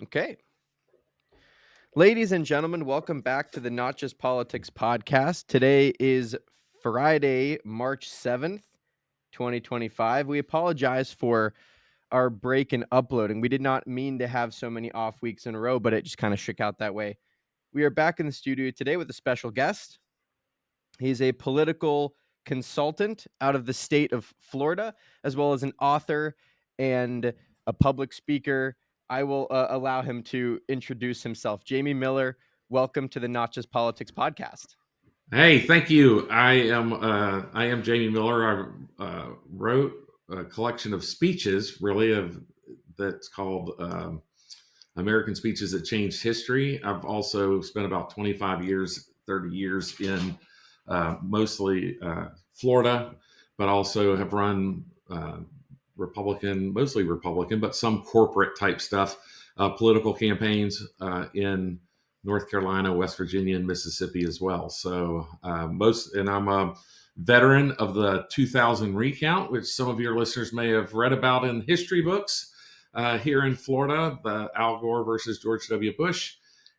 Okay. Ladies and gentlemen, welcome back to the Not Just Politics podcast. Today is Friday, March 7th, 2025. We apologize for our break in uploading. We did not mean to have so many off weeks in a row, but it just kind of shook out that way. We are back in the studio today with a special guest. He's a political consultant out of the state of Florida, as well as an author and a public speaker. I will allow him to introduce himself. Jamie Miller, welcome to the Not Just Politics podcast. Hey, thank you. I am Jamie Miller. I wrote a collection of speeches, that's called American Speeches That Changed History. I've also spent about 25 years, 30 years in mostly Florida, but also have run mostly Republican, but some corporate type stuff, political campaigns in North Carolina, West Virginia, and Mississippi as well. So and I'm a veteran of the 2000 recount, which some of your listeners may have read about in history books here in Florida, the Al Gore versus George W. Bush.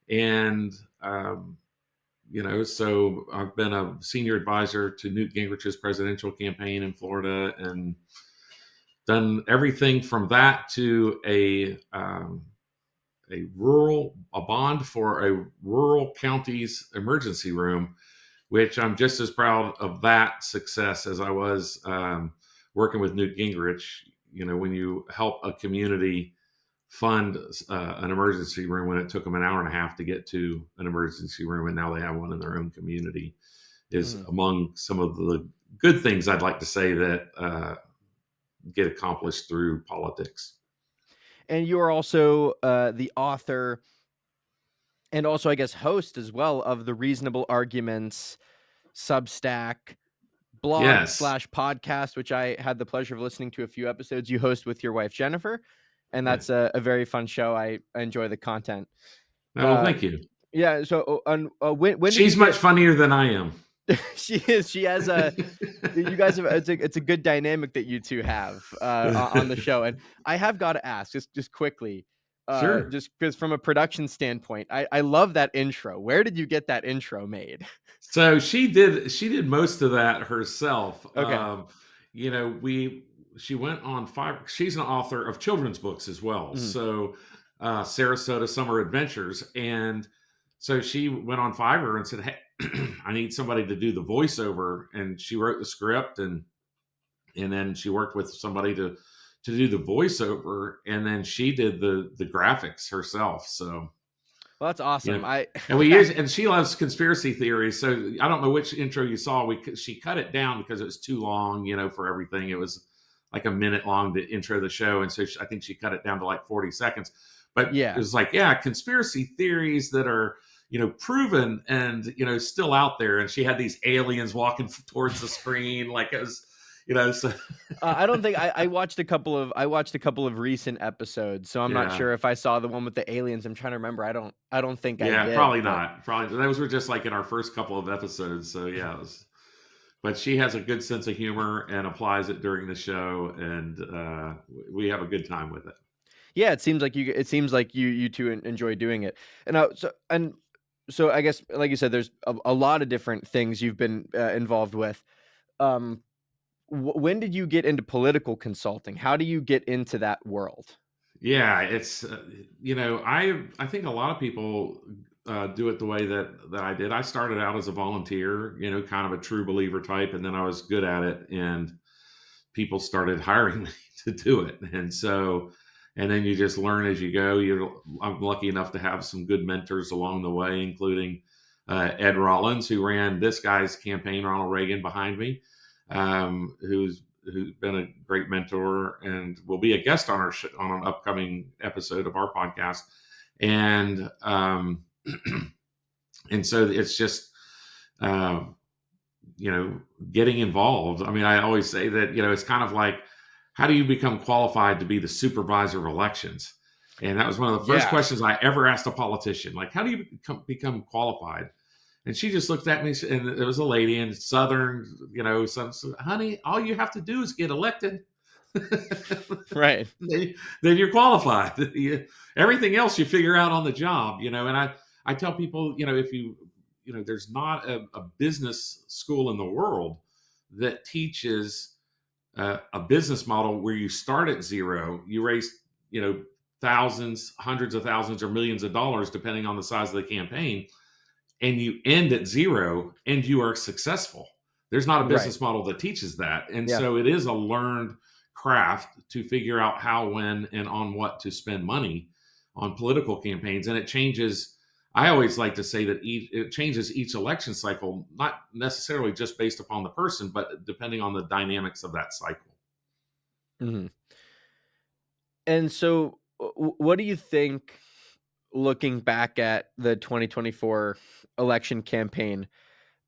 And, so I've been a senior advisor to Newt Gingrich's presidential campaign in Florida and done everything from that to a bond for a rural county's emergency room, which I'm just as proud of that success as I was working with Newt Gingrich. When you help a community fund an emergency room when it took them an hour and a half to get to an emergency room, and now they have one in their own community, is among some of the good things I'd like to say that get accomplished through politics. And you are also the author and also, I guess, host as well of the Reasonable Arguments Substack blog Yes. / podcast, which I had the pleasure of listening to a few episodes you host with your wife, Jennifer. And that's a very fun show. I enjoy the content. Well, thank you. Yeah. So when she's much funnier than I am. She is. She has you guys have. It's a good dynamic that you two have on the show. And I have got to ask, just quickly, sure. just because from a production standpoint, I love that intro. Where did you get that intro made? So she did most of that herself. Okay. She went on Fiverr. She's an author of children's books as well. So Sarasota Summer Adventures. And so she went on Fiverr and said, hey, I need somebody to do the voiceover. And she wrote the script and then she worked with somebody to do the voiceover. And then she did the graphics herself. So well, that's awesome. and she loves conspiracy theories. So I don't know which intro you saw. She cut it down because it was too long, for everything. It was like a minute long to intro the show, and so I think she cut it down to like 40 seconds. But yeah, it was like, conspiracy theories that are proven and still out there. And she had these aliens walking towards the screen, like it was. So I don't think I watched a couple of recent episodes, so I'm not sure if I saw the one with the aliens. I'm trying to remember. I don't think I did. Probably not. Probably those were just like in our first couple of episodes. So but she has a good sense of humor and applies it during the show, and we have a good time with it. Yeah, it seems like you two enjoy doing it, and so I guess, like you said, there's a lot of different things you've been involved with. When did you get into political consulting? How do you get into that world? Yeah, it's I think a lot of people do it the way that I did. I started out as a volunteer, kind of a true believer type, and then I was good at it, and people started hiring me to do it, and then you just learn as you go. I'm lucky enough to have some good mentors along the way, including Ed Rollins, who ran this guy's campaign, Ronald Reagan, behind me, who's been a great mentor and will be a guest on on an upcoming episode of our podcast. And and so it's just getting involved. I mean, I always say that it's kind of like, how do you become qualified to be the supervisor of elections? And that was one of the first questions I ever asked a politician. Like, how do you become qualified? And she just looked at me, and it was a lady in Southern, honey, all you have to do is get elected. Right. then you're qualified. Everything else you figure out on the job, you know. And I tell people, you know, if you know, there's not a business school in the world that teaches a business model where you start at zero, you raise, you know, thousands, hundreds of thousands, or millions of dollars, depending on the size of the campaign, and you end at zero and you are successful. There's not a Right. business model that teaches that. And Yeah. so it is a learned craft to figure out how, when, and on what to spend money on political campaigns. And it changes. I always like to say that it changes each election cycle, not necessarily just based upon the person, but depending on the dynamics of that cycle. Mhm. And so, what do you think, looking back at the 2024 election campaign,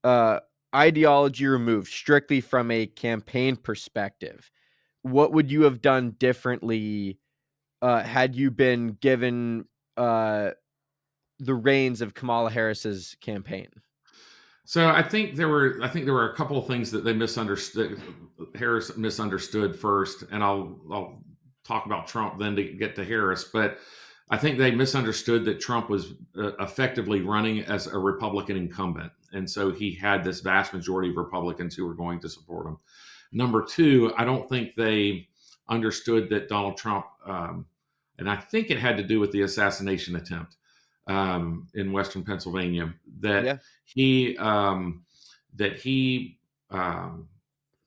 uh, ideology removed, strictly from a campaign perspective, what would you have done differently, had you been given, uh, the reins of Kamala Harris's campaign? So I think there were a couple of things that they misunderstood. Harris misunderstood first, and I'll talk about Trump then to get to Harris. But I think they misunderstood that Trump was effectively running as a Republican incumbent, and so he had this vast majority of Republicans who were going to support him. Number two, I don't think they understood that Donald Trump, and I think it had to do with the assassination attempt in Western Pennsylvania, Yeah. he um, that he um,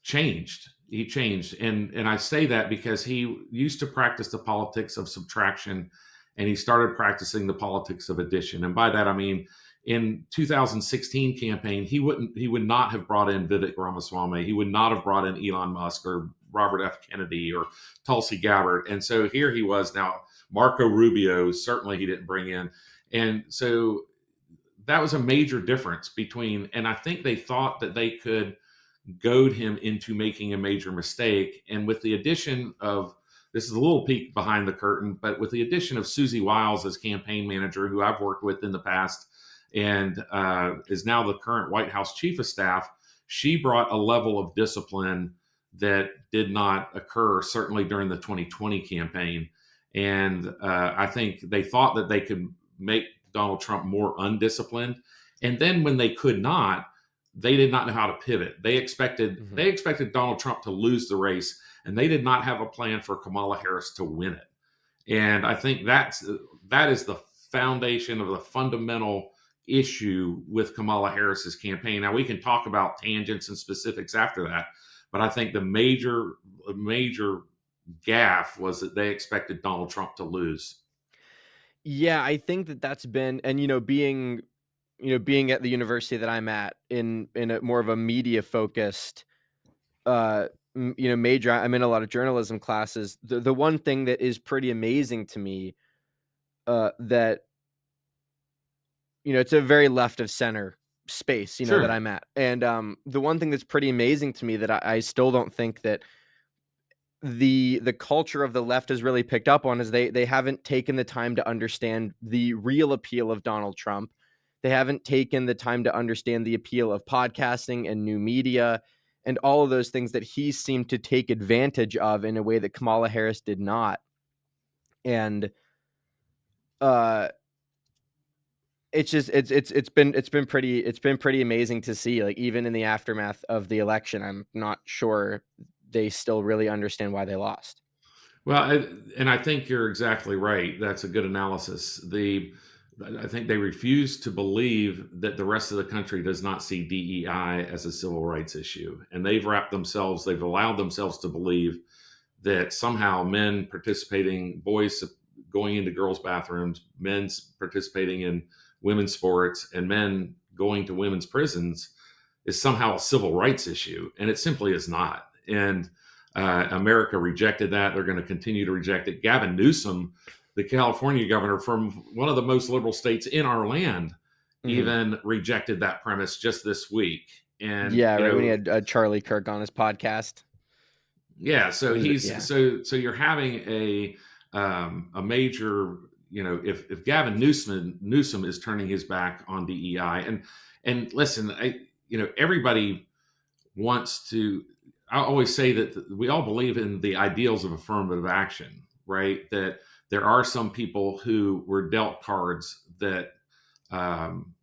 changed. He changed, and I say that because he used to practice the politics of subtraction, and he started practicing the politics of addition. And by that I mean, in 2016 campaign, he would not have brought in Vivek Ramaswamy. He would not have brought in Elon Musk or Robert F. Kennedy or Tulsi Gabbard. And so here he was now. Marco Rubio certainly he didn't bring in, and so that was a major difference between. And I think they thought that they could goad him into making a major mistake. And with the addition of, this is a little peek behind the curtain, but with the addition of Susie Wiles as campaign manager, who I've worked with in the past and is now the current White House chief of staff, she brought a level of discipline that did not occur certainly during the 2020 campaign. And I think they thought that they could make Donald Trump more undisciplined. And then when they could not, they did not know how to pivot. Mhm. They expected Donald Trump to lose the race, and they did not have a plan for Kamala Harris to win it. And I think that is the foundation of the fundamental issue with Kamala Harris's campaign. Now we can talk about tangents and specifics after that, but I think the major gaffe was that they expected Donald Trump to lose. Yeah, I think that that's been, and, being at the university that I'm at, in a more of a media focused, major. I'm in a lot of journalism classes. The one thing that is pretty amazing to me, that, it's a very left of center space, that Sure. I'm at. And the one thing that's pretty amazing to me that I still don't think that the culture of the left has really picked up on is they haven't taken the time to understand the real appeal of Donald Trump. They haven't taken the time to understand the appeal of podcasting and new media and all of those things that he seemed to take advantage of in a way that Kamala Harris did not. And uh it's just it's been pretty amazing to see, like, even in the aftermath of the election. I'm not sure they still really understand why they lost. Well, and I think you're exactly right. That's a good analysis. I think they refuse to believe that the rest of the country does not see DEI as a civil rights issue, and they've allowed themselves to believe that somehow men participating, boys going into girls' bathrooms, men's participating in women's sports, and men going to women's prisons is somehow a civil rights issue, and it simply is not. And America rejected that. They're going to continue to reject it. Gavin Newsom, the California governor from one of the most liberal states in our land, Mhm. even rejected that premise just this week. And Yeah, right when he had, Charlie Kirk on his podcast. yeah, It so was, yeah. so you're having a major, you know, if Gavin Newsom is turning his back on DEI. And listen, I, you know, everybody wants to. I always say that we all believe in the ideals of affirmative action, right? That there are some people who were dealt cards that um,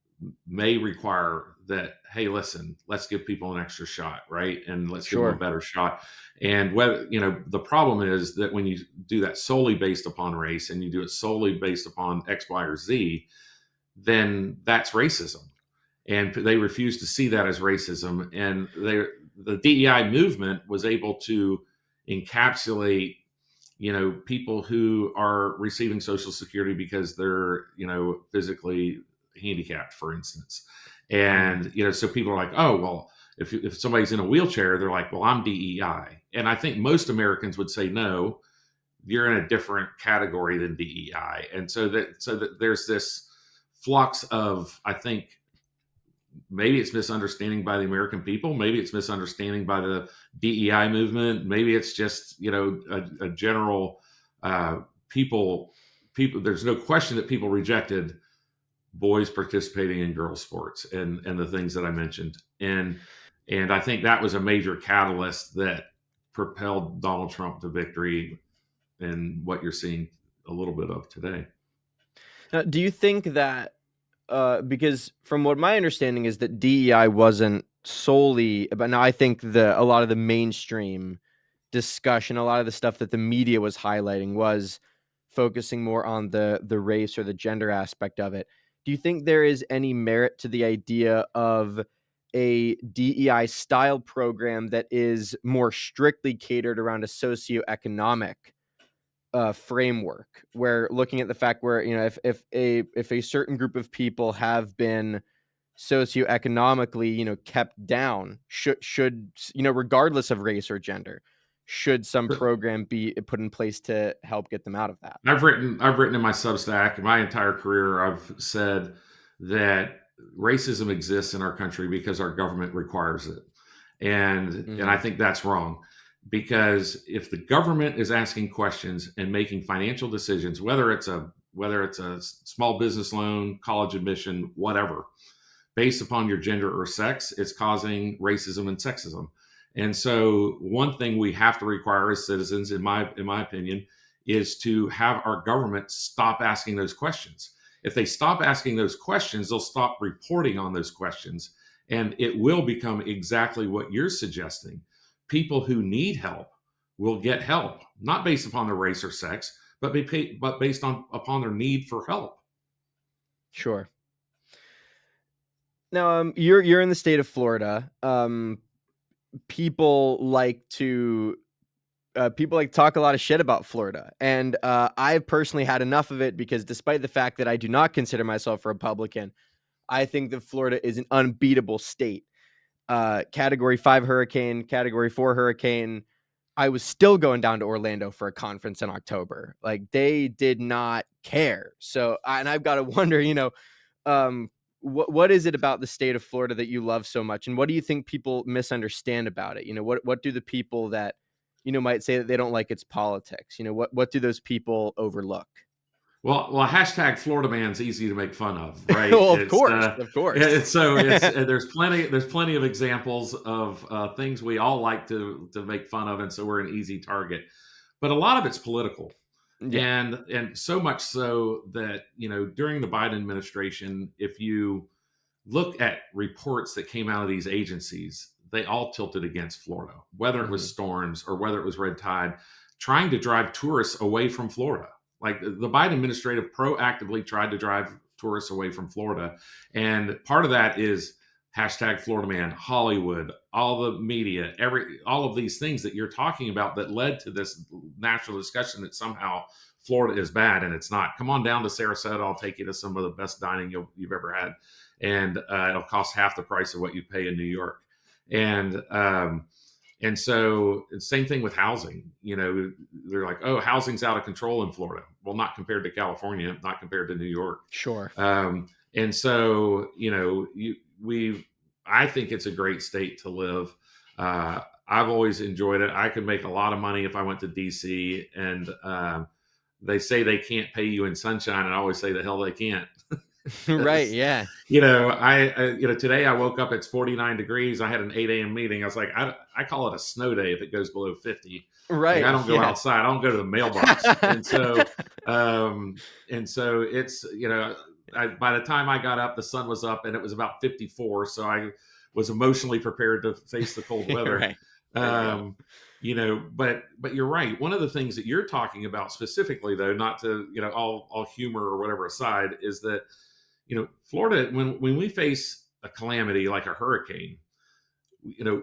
may require that, hey, listen, let's give people an extra shot, right? And let's give them a Sure. better shot. And whether, the problem is that when you do that solely based upon race and you do it solely based upon X, Y, or Z, then that's racism. And they refuse to see that as racism. And the DEI movement was able to encapsulate, people who are receiving Social Security because they're, physically handicapped, for instance. Mhm. And, so people are like, oh, well, if somebody's in a wheelchair, they're like, well, I'm DEI. And I think most Americans would say, no, you're in a different category than DEI. And so that there's this flux of, I think, maybe it's misunderstanding by the American people. Maybe it's misunderstanding by the DEI movement. Maybe it's just a general uh, people. People. There's no question that people rejected boys participating in girls sports and the things that I mentioned. And I think that was a major catalyst that propelled Donald Trump to victory and what you're seeing a little bit of today. Now, do you think that because from what my understanding is that DEI wasn't solely but now I think a lot of the mainstream discussion, a lot of the stuff that the media was highlighting was focusing more on the race or the gender aspect of it. Do you think there is any merit to the idea of a DEI style program that is more strictly catered around a socioeconomic framework, where looking at the fact where if a certain group of people have been socioeconomically kept down, should regardless of race or gender, should some program be put in place to help get them out of that? I've written in my Substack my entire career. I've said that racism exists in our country because our government requires it, and I Hmm. think that's wrong. Because if the government is asking questions and making financial decisions, whether it's a small business loan, college admission, whatever, based upon your gender or sex, it's causing racism and sexism. And so, one thing we have to require as citizens, in my opinion, is to have our government stop asking those questions. If they stop asking those questions, they'll stop reporting on those questions, and it will become exactly what you're suggesting. People who need help will get help, not based upon their race or sex, but based upon their need for help. Sure. Now, you're in the state of Florida. People like to people like talk a lot of shit about Florida, and I've personally had enough of it because despite the fact that I do not consider myself a Republican, I think that Florida is an unbeatable state. Category 5 hurricane, category 4 hurricane. I was still going down to Orlando for a conference in October. Like they did not care. So, and I've got to wonder, um, what is it about the state of Florida that you love so much, and what do you think people misunderstand about it? What do the people that might say that they don't like its politics? What do those people overlook? Well, hashtag Florida man's easy to make fun of, right? Well, of It's course, of course. it's so it's there's plenty of examples of things we all like to make fun of, and so we're an easy target. But a lot of it's political, Yeah. and so much so that during the Biden administration, if you look at reports that came out of these agencies, they all tilted against Florida, whether it was Mhm. storms or whether it was red tide, trying to drive tourists away from Florida. Like the Biden administration proactively tried to drive tourists away from Florida. And part of that is hashtag Florida man, Hollywood, all the media, all of these things that you're talking about that led to this national discussion that somehow Florida is bad, and it's not. Come on down to Sarasota. I'll take you to some of the best dining you've ever had, and it'll cost half the price of what you pay in New York. And and so same thing with housing. They're like, oh, housing's out of control in Florida. Well, not compared to California, not compared to New York. Sure. And so I think it's a great state to live. I've always enjoyed it. I could make a lot of money if I went to DC, and they say they can't pay you in sunshine, and I always say the hell they can't. Right. Yeah. Today I woke up, it's 49 degrees. I had an 8 a.m. meeting. I was like, I call it a snow day if it goes below 50. Like, I Right. don't go Yeah. outside. I don't go to the mailbox. And so it's, by the time I got up, the sun was up and it was about 54. So I was emotionally prepared to face the cold weather. Right. There you go. Um, but you're right. One of the things that you're talking about specifically, though, not to, all humor or whatever aside, is that, Florida, when we face a calamity like a hurricane,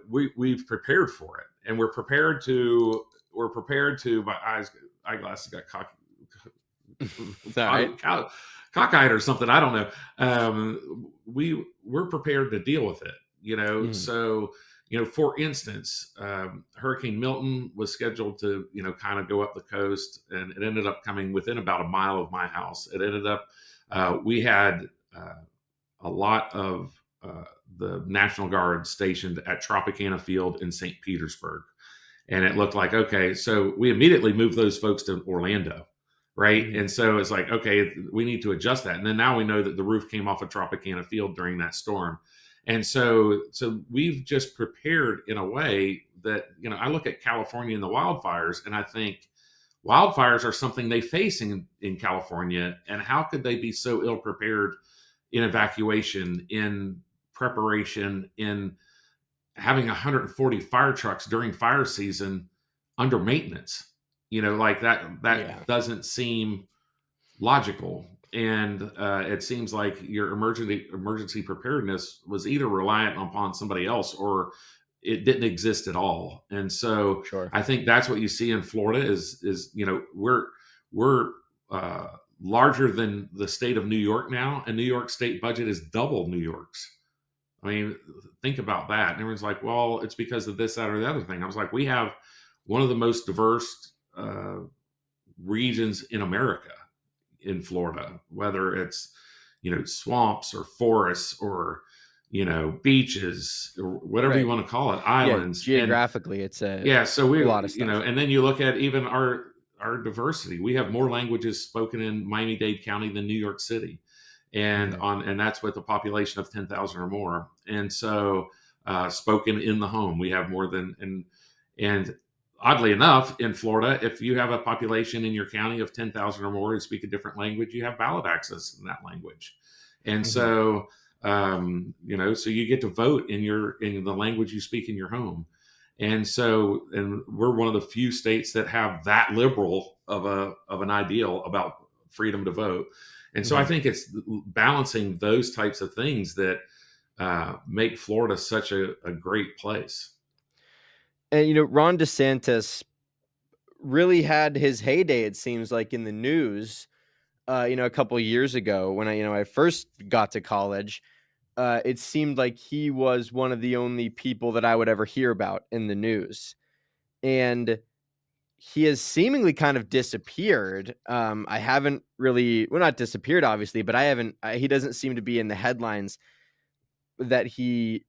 we've prepared for it, and we're prepared to my eyeglasses got It's all right. cockeyed or something. I don't know. We're prepared to deal with it. Mhm. So for instance, Hurricane Milton was scheduled to kind of go up the coast, and it ended up coming within about a mile of my house. It ended up we had a lot of the National Guard stationed at Tropicana Field in St. Petersburg. And it looked like, okay, so we immediately moved those folks to Orlando, right? Mhm. And so it's like, okay, we need to adjust that. And then now we know that the roof came off of Tropicana Field during that storm. And so we've just prepared in a way that, I look at California and the wildfires, and I think wildfires are something they face in California. And how could they be so ill prepared in evacuation, in preparation, in having 140 fire trucks during fire season under maintenance? Like that Yeah. doesn't seem logical. And it seems like your emergency preparedness was either reliant upon somebody else, or it didn't exist at all. And so Sure. I think that's what you see in Florida is we're uh, larger than the state of New York now, and New York state budget is double New York's. I mean, think about that. And everyone's like, well, it's because of this, that, or the other thing. I was like, we have one of the most diverse regions in America, in Florida, whether it's, swamps or forests or, beaches or whatever you Right. want to call it, Yeah. islands. And Geographically, it's yeah, so a lot of stuff. and then you look at even our diversity. We have more languages spoken in Miami-Dade County than New York City, Mhm. and that's with a population of 10,000 or more. And so, spoken in the home, we have more than and oddly enough, in Florida, if you have a population in your county of 10,000 or more who speak a different language, you have ballot access in that language. And Mhm. so, so you get to vote in the language you speak in your home. And we're one of the few states that have that liberal of an ideal about freedom to vote. And so I Mhm. think it's balancing those types of things that make Florida such a great place. And Ron DeSantis really had his heyday, it seems like, in the news, a couple years ago when I first got to college. It seemed like he was one of the only people that I would ever hear about in the news. And he has seemingly kind of disappeared. I haven't really, well, not disappeared, obviously, but I haven't, he doesn't seem to be in the headlines that he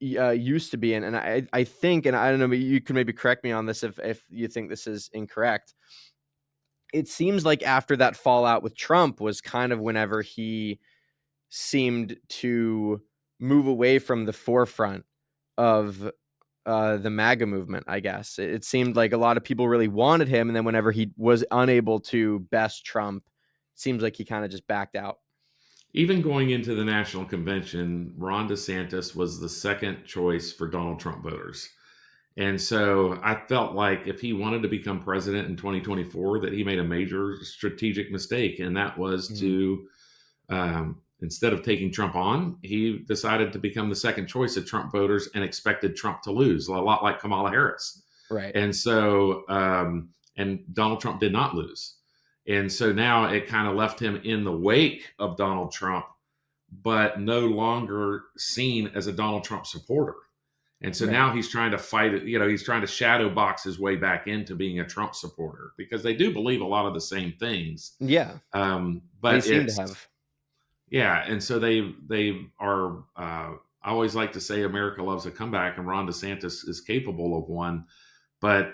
used to be in. And I think, and I don't know, but you can maybe correct me on this if you think this is incorrect. It seems like after that fallout with Trump was kind of whenever he seemed to move away from the forefront of the MAGA movement, I guess. It seemed like a lot of people really wanted him, and then whenever he was unable to best Trump, it seems like he kind of just backed out. Even going into the national convention, Ron DeSantis was the second choice for Donald Trump voters. And so I felt like if he wanted to become president in 2024, that he made a major strategic mistake. And that was Mhm. to, instead of taking Trump on, he decided to become the second choice of Trump voters and expected Trump to lose, a lot like Kamala Harris. Right. And so, and Donald Trump did not lose. And so now it kind of left him in the wake of Donald Trump, but no longer seen as a Donald Trump supporter. And so Right. now he's trying to fight it. He's trying to shadow box his way back into being a Trump supporter because they do believe a lot of the same things. Yeah. They But seem to it's, have. yeah. And so they are, I always like to say America loves a comeback, and Ron DeSantis is capable of one. But,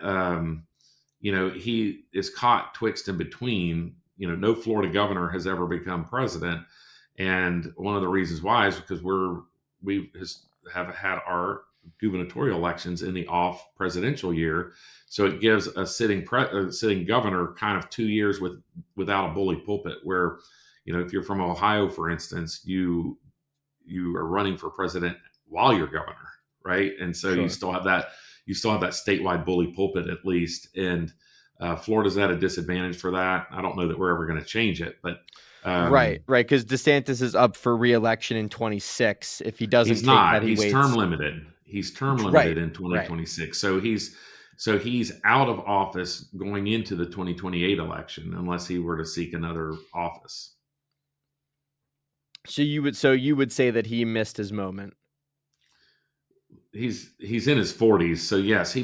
he is caught twixt and between. No Florida governor has ever become president. And one of the reasons why is because we have had our gubernatorial elections in the off presidential year, so it gives a sitting governor kind of 2 years without a bully pulpit. Where, if you're from Ohio, for instance, you are running for president while you're governor, right? And so Sure. you still have that statewide bully pulpit at least. And Florida's at a disadvantage for that. I don't know that we're ever going to change it, but Right, um, right, because DeSantis is up for re-election in 26. If he doesn't he's take that, not. he He's term waits. limited. He's term Right, limited in right. 2026. So he's out of office going into the 2028 election unless he were to seek another office. So you would say that he missed his moment. He's in his 40s, so yes, he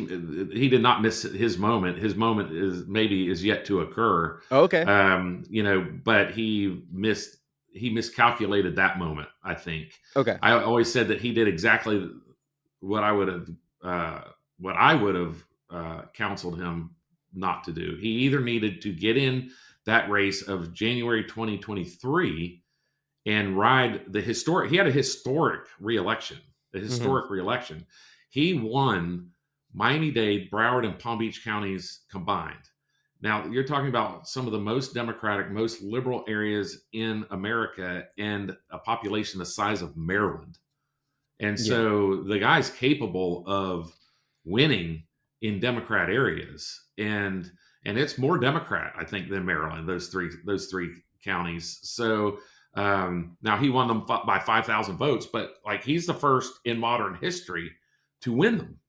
did not miss his moment. His moment is yet to occur. Okay, But he miscalculated that moment, I think. okay. I always said that he did exactly what I would have uh, counseled him not to do. He either needed to get in that race of January 2023 and ride the historic. He had a historic reelection. A Mhm. historic reelection. He won Miami-Dade, Broward, and Palm Beach counties combined. Now you're talking about some of the most democratic, most liberal areas in America, and a population the size of Maryland. And Yeah. so the guy's capable of winning in Democrat areas, and it's more Democrat, I think, than Maryland. Those three counties. So now he won them by 5,000 votes, but like he's the first in modern history to win them.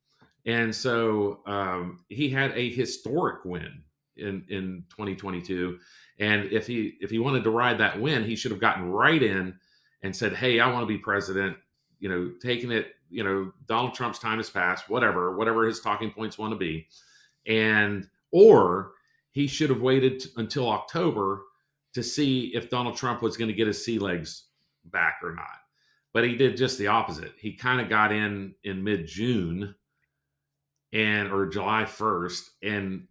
And so he had a historic win in 2022. And if he wanted to ride that win, he should have gotten right in and said, "Hey, I want to be president." Taking it. Donald Trump's time has passed. Whatever his talking points want to be, and or he should have waited until October to see if Donald Trump was going to get his sea legs back or not. But he did just the opposite. He kind of got in mid June and or July 1st, and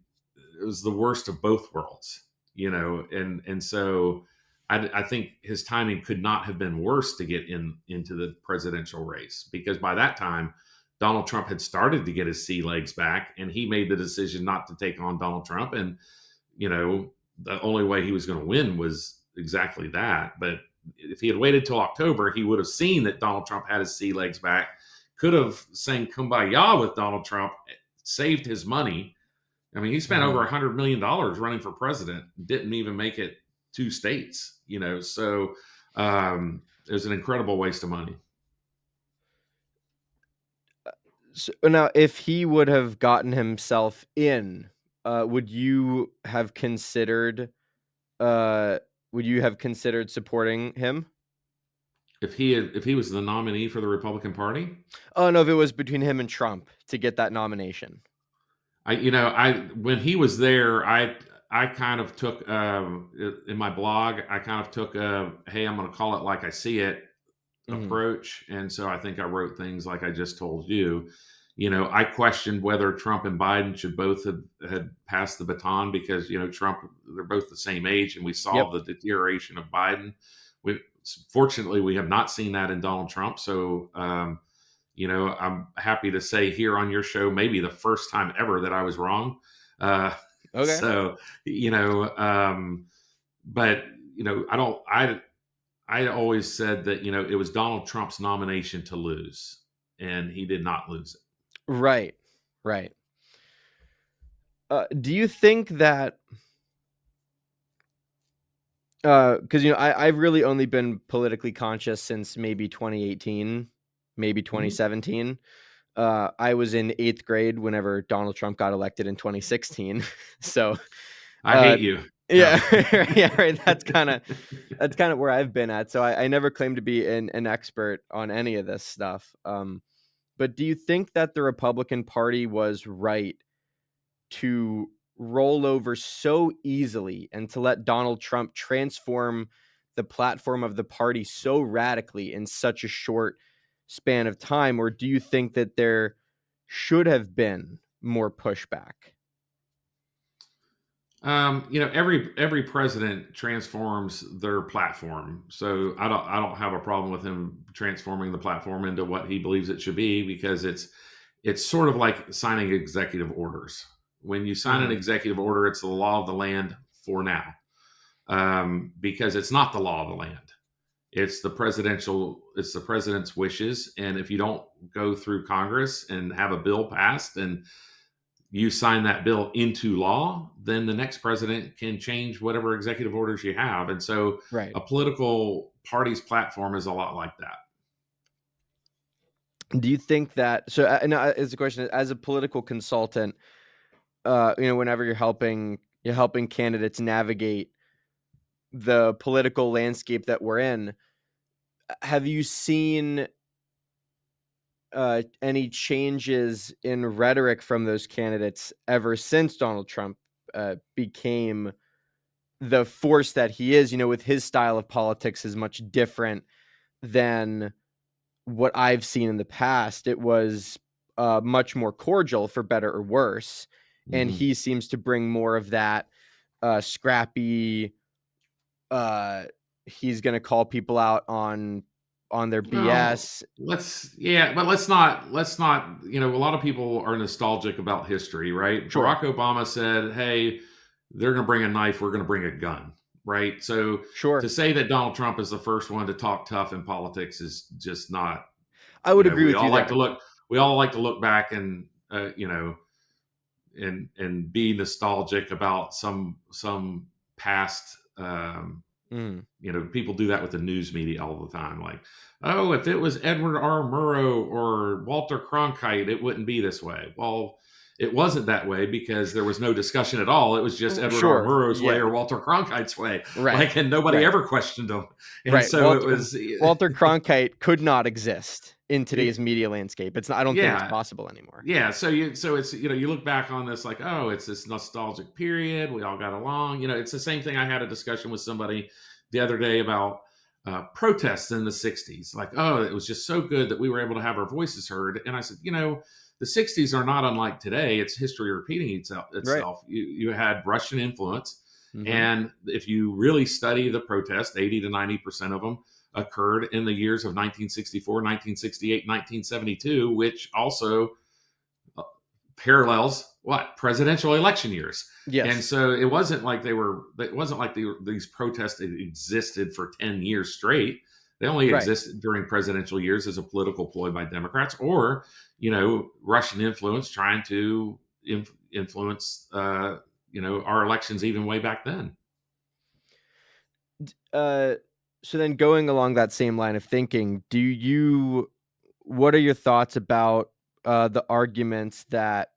it was the worst of both worlds, and so I think his timing could not have been worse to get into the presidential race, because by that time Donald Trump had started to get his sea legs back, and he made the decision not to take on Donald Trump, and the only way he was going to win was exactly that. But if he had waited till October, he would have seen that Donald Trump had his sea legs back, could have sang "Kumbaya" with Donald Trump, saved his money. I mean, he spent over Mhm. $100 million running for president, didn't even make it 2 states. So it was an incredible waste of money. So now, if he would have gotten himself in, would you have considered, uh supporting him? If he was the nominee for the Republican Party, Oh, no, if it was between him and Trump to get that nomination. I when he was there, I kind of took in my blog, I kind of took a, hey, I'm going to call it like I see it Mhm. approach. And so I think I wrote things like I just told you. I questioned whether Trump and Biden should both have had passed the baton, because Trump, they're both the same age, and we saw Yep. the deterioration of Biden. We Fortunately, we have not seen that in Donald Trump. So I'm happy to say here on your show, maybe the first time ever, that I was wrong. Uh, Okay. so you know, but I don't. I always said that it was Donald Trump's nomination to lose, and he did not lose it. Right. Right. Do you think that, because I've really only been politically conscious since maybe 2018, maybe Mhm. 2017. I was in 8th grade whenever Donald Trump got elected in 2016. So, I uh, hate you. No. yeah, yeah, right. That's kind of where I've been at. So I never claimed to be an expert on any of this stuff. But do you think that the Republican Party was right to roll over so easily and to let Donald Trump transform the platform of the party so radically in such a short span of time? Or do you think that there should have been more pushback? Every president transforms their platform, so I don't have a problem with him transforming the platform into what he believes it should be, because it's sort of like signing executive orders. When you sign an Hmm. executive order, it's the law of the land for now, because it's not the law of the land. It's the president's wishes, and if you don't go through Congress and have a bill passed and you sign that bill into law, then the next president can change whatever executive orders you have. And so Right. a political party's platform is a lot like that. Do you think that so? And as a question, as a political consultant, whenever you're helping candidates navigate the political landscape that we're in, have you seen any changes in rhetoric from those candidates ever since Donald Trump became the force that he is? With his style of politics is much different than what I've seen in the past. It was much more cordial, for better or worse, and Mm-hmm. he seems to bring more of that scrappy. Uh, he's going to call people out on their Well, BS. but let's not, a lot of people are nostalgic about history, right? Sure, Barack Obama said, "Hey, they're going to bring a knife, we're going to bring a gun." Right? So to sure. say that Donald Trump is the first one to talk tough in politics is just not, I would agree with you there. we all like to look back and and be nostalgic about some past, Mm, people do that with the news media all the time. Like, oh, if it was Edward R. Murrow or Walter Cronkite, it wouldn't be this way. Well, it wasn't that way because there was no discussion at all. It was just Edward R. sure. Murrow's way Yeah. or Walter Cronkite's way. Right. Like, and nobody Right. ever questioned them. And Right. so it was, Walter Cronkite could not exist in today's media landscape. I don't think it's yeah, possible anymore. yeah. So it's, you look back on this like, oh, it's this nostalgic period. We all got along. It's the same thing. I had a discussion with somebody the other day about protests in the '60s. Like, oh, it was just so good that we were able to have our voices heard. And I said, the '60s are not unlike today. It's history repeating itself. Right. You had Russian influence, Mhm. and if you really study the protests, 80 to 90% of them occurred in the years of 1964, 1968, 1972, which also uh, parallels what presidential election years. And Yes. so it wasn't like these protests existed for 10 years straight. They only Right. existed during presidential years as a political ploy by Democrats, or Russian influence trying to influence our elections even way back then. Uh, so then going along that same line of thinking, what are your thoughts about the arguments that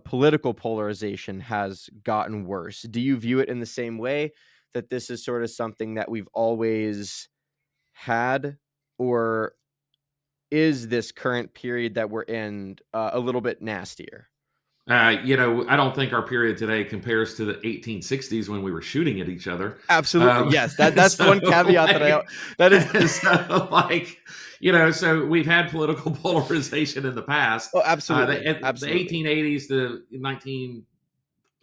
political polarization has gotten worse? Do you view it in the same way, that this is sort of something that we've always had, or is this current period that we're in a little bit nastier? I don't think our period today compares to the 1860s when we were shooting at each other. Absolutely, Um, yes. That's the one so caveat like, that is. so like, so we've had political polarization in the past. Oh, Uh, absolutely, the absolutely. 1880s to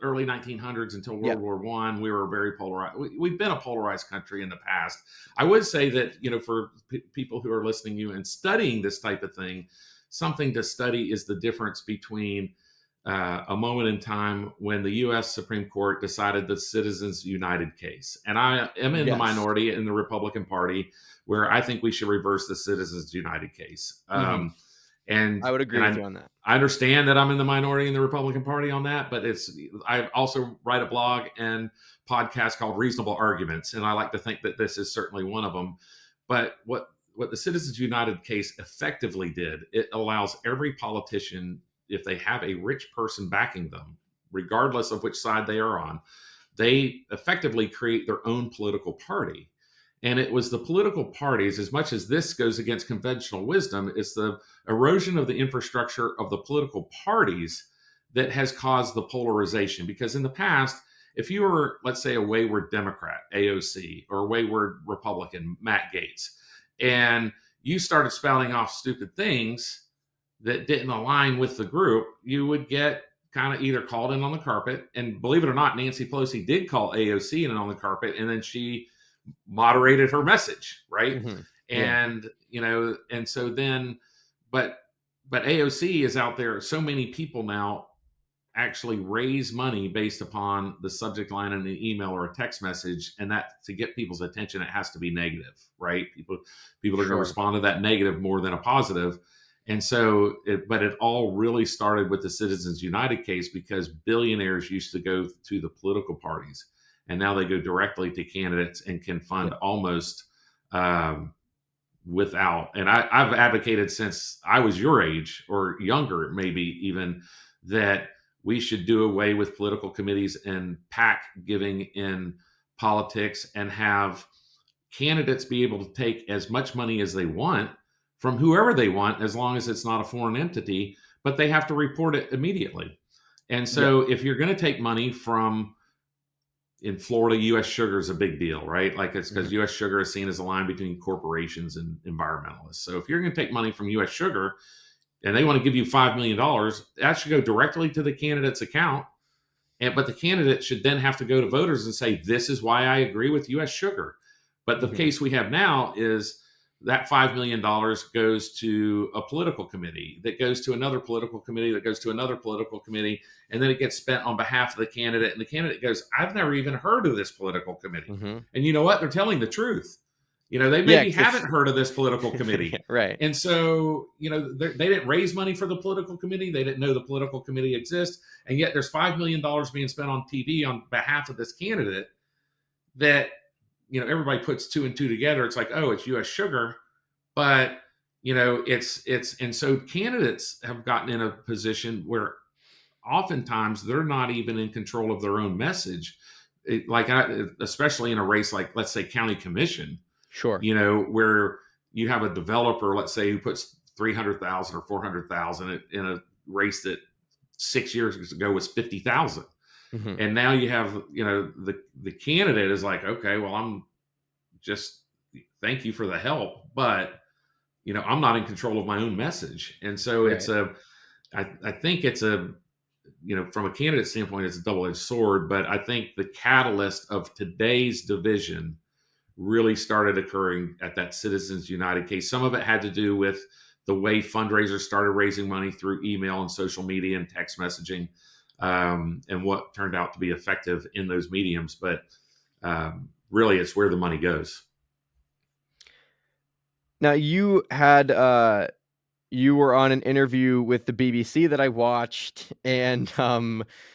early 1900s until Yeah, World War One, we were very polarized. We've been a polarized country in the past. I would say that for people who are listening to you and studying this type of thing, something to study is the difference between a moment in time when the U.S. Supreme Court decided the Citizens United case, and I am in the yes. minority in the Republican Party, where I think we should reverse the Citizens United case. Mhm. And I would agree and with I you on that. I understand that I'm in the minority in the Republican Party on that, but I also write a blog and podcast called Reasonable Arguments, and I like to think that this is certainly one of them. But what the Citizens United case effectively did, it allows every politician, if they have a rich person backing them, regardless of which side they are on, they effectively create their own political party. And it was the political parties, as much as this goes against conventional wisdom, it's the erosion of the infrastructure of the political parties that has caused the polarization. Because in the past, if you were, let's say, a wayward Democrat, AOC, or a wayward Republican, Matt Gaetz, and you started spouting off stupid things that didn't align with the group, you would get kind of either called in on the carpet, and believe it or not, Nancy Pelosi did call AOC in on the carpet, and then she moderated her message, right? Yeah. And and so then, but AOC is out there. So many people now actually raise money based upon the subject line in an email or a text message, and that to get people's attention, it has to be negative, right? People are going to Sure. respond to that negative more than a positive. And so but it all really started with the Citizens United case, because billionaires used to go to the political parties, and now they go directly to candidates and can fund Yeah. almost um, without. And I've advocated since I was your age or younger, maybe even, that we should do away with political committees and PAC giving in politics, and have candidates be able to take as much money as they want from whoever they want, as long as it's not a foreign entity, but they have to report it immediately. And Yeah. so if you're going to take money from, in Florida, U.S. Sugar is a big deal, right? Like, it's because Mhm. U.S. Sugar is seen as a line between corporations and environmentalists. So if you're going to take money from U.S. Sugar and they want to give you $5 million, that should go directly to the candidate's account. But the candidate should then have to go to voters and say, "This is why I agree with U.S. Sugar." But the Mhm. case we have now is that $5 million goes to a political committee, that goes to another political committee, that goes to another political committee, and then it gets spent on behalf of the candidate. And the candidate goes, "I've never even heard of this political committee." Mhm. And you know what? They're telling the truth. They Yeah, maybe 'cause it's haven't heard of this political yeah, committee. right. And so, they didn't raise money for the political committee. They didn't know the political committee exists. And yet there's $5 million being spent on TV on behalf of this candidate, that, everybody puts two and two together. It's like, oh, it's U.S. Sugar. But, and so candidates have gotten in a position where oftentimes they're not even in control of their own message. Especially in a race like, let's say, county commission, Sure. where you have a developer, let's say, who puts 300,000 or 400,000 in a race that 6 years ago was 50,000. Mhm. And now you have, the candidate is like, okay, well, I'm just, thank you for the help, but, I'm not in control of my own message. And so Right. I think it's from a candidate standpoint, it's a double-edged sword. But I think the catalyst of today's division really started occurring at that Citizens United case. Some of it had to do with the way fundraisers started raising money through email and social media and text messaging, and what turned out to be effective in those mediums. But really, it's where the money goes. Now you were on an interview with the BBC that I watched, and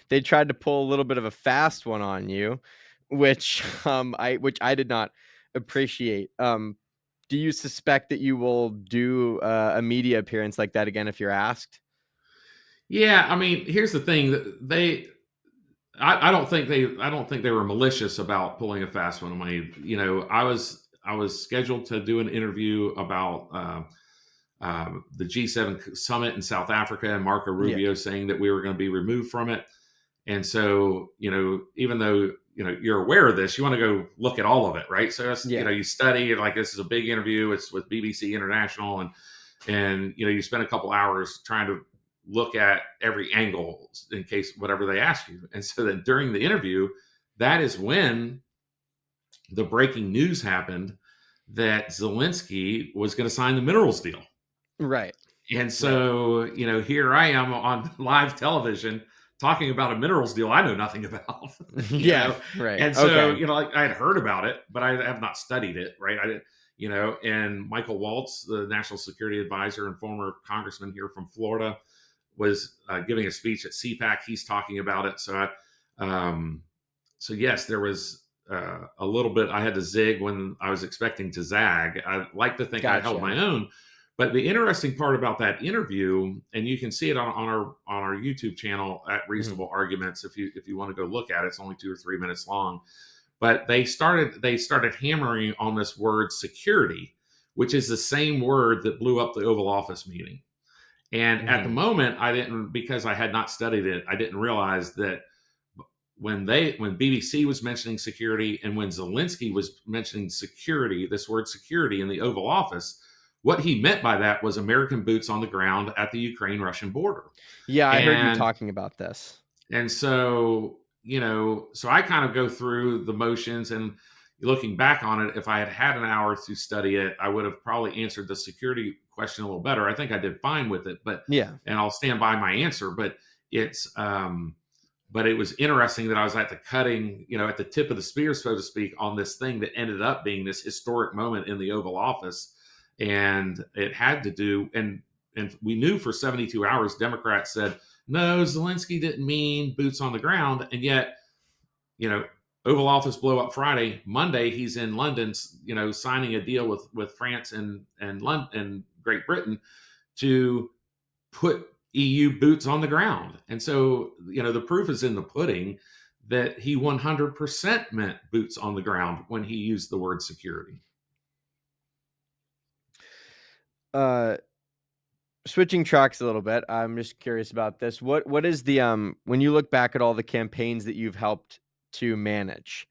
they tried to pull a little bit of a fast one on you, which I did not appreciate. Do you suspect that you will do a media appearance like that again if you're asked? Yeah, I mean, here's the thing: I don't think they were malicious about pulling a fast one on me. I was scheduled to do an interview about the G7 summit in South Africa, and Marco Yeah. Rubio saying that we were going to be removed from it. And so, even though, you're aware of this, you want to go look at all of it, right? So, Yeah. you study, like, this is a big interview. It's with BBC International, and you spend a couple hours trying to look at every angle in case whatever they ask you. And so then during the interview, that is when the breaking news happened that Zelensky was going to sign the minerals deal. Right. And Right. so, here I am on live television talking about a minerals deal I know nothing about, you Yeah. know. Right. And so, Okay. like, I had heard about it, but I have not studied it, right? I didn't, and Michael Waltz, the national security advisor and former congressman here from Florida, was giving a speech at CPAC. He's talking about it. So yes, there was a little bit. I had to zig when I was expecting to zag. I like to think I held Gotcha. my own. But the interesting part about that interview, and you can see it on our YouTube channel at Mhm. Reasonable Arguments, if you want to go look at it. It's only 2 or 3 minutes long. But they started hammering on this word security, which is the same word that blew up the Oval Office meeting. And at the Mhm. moment, I didn't, because I had not studied it, I didn't realize that when BBC was mentioning security, and when Zelensky was mentioning security, this word security in the Oval Office what he meant by that was American boots on the ground at the Ukraine-Russian border. Yeah, I heard you And talking about this. and so, so I kind of go through the motions, and looking back on it, if I had had an hour to study it, I would have probably answered the security question a little better. I think I did fine with it, Yeah. and I'll stand by my answer. It's, but it was interesting that I was at the cutting, at the tip of the spear, so to speak, on this thing that ended up being this historic moment in the Oval Office. And it had to do, and we knew for 72 hours, Democrats said, no, Zelensky didn't mean boots on the ground. And yet, you know, Oval Office blow up Friday. Monday, he's in London, signing a deal with France and London and Great Britain to put EU boots on the ground. And so, the proof is in the pudding that he 100% meant boots on the ground when he used the word security. Uh, Switching tracks a little bit, I'm just curious about this. What is the when you look back at all the campaigns that you've helped to manage,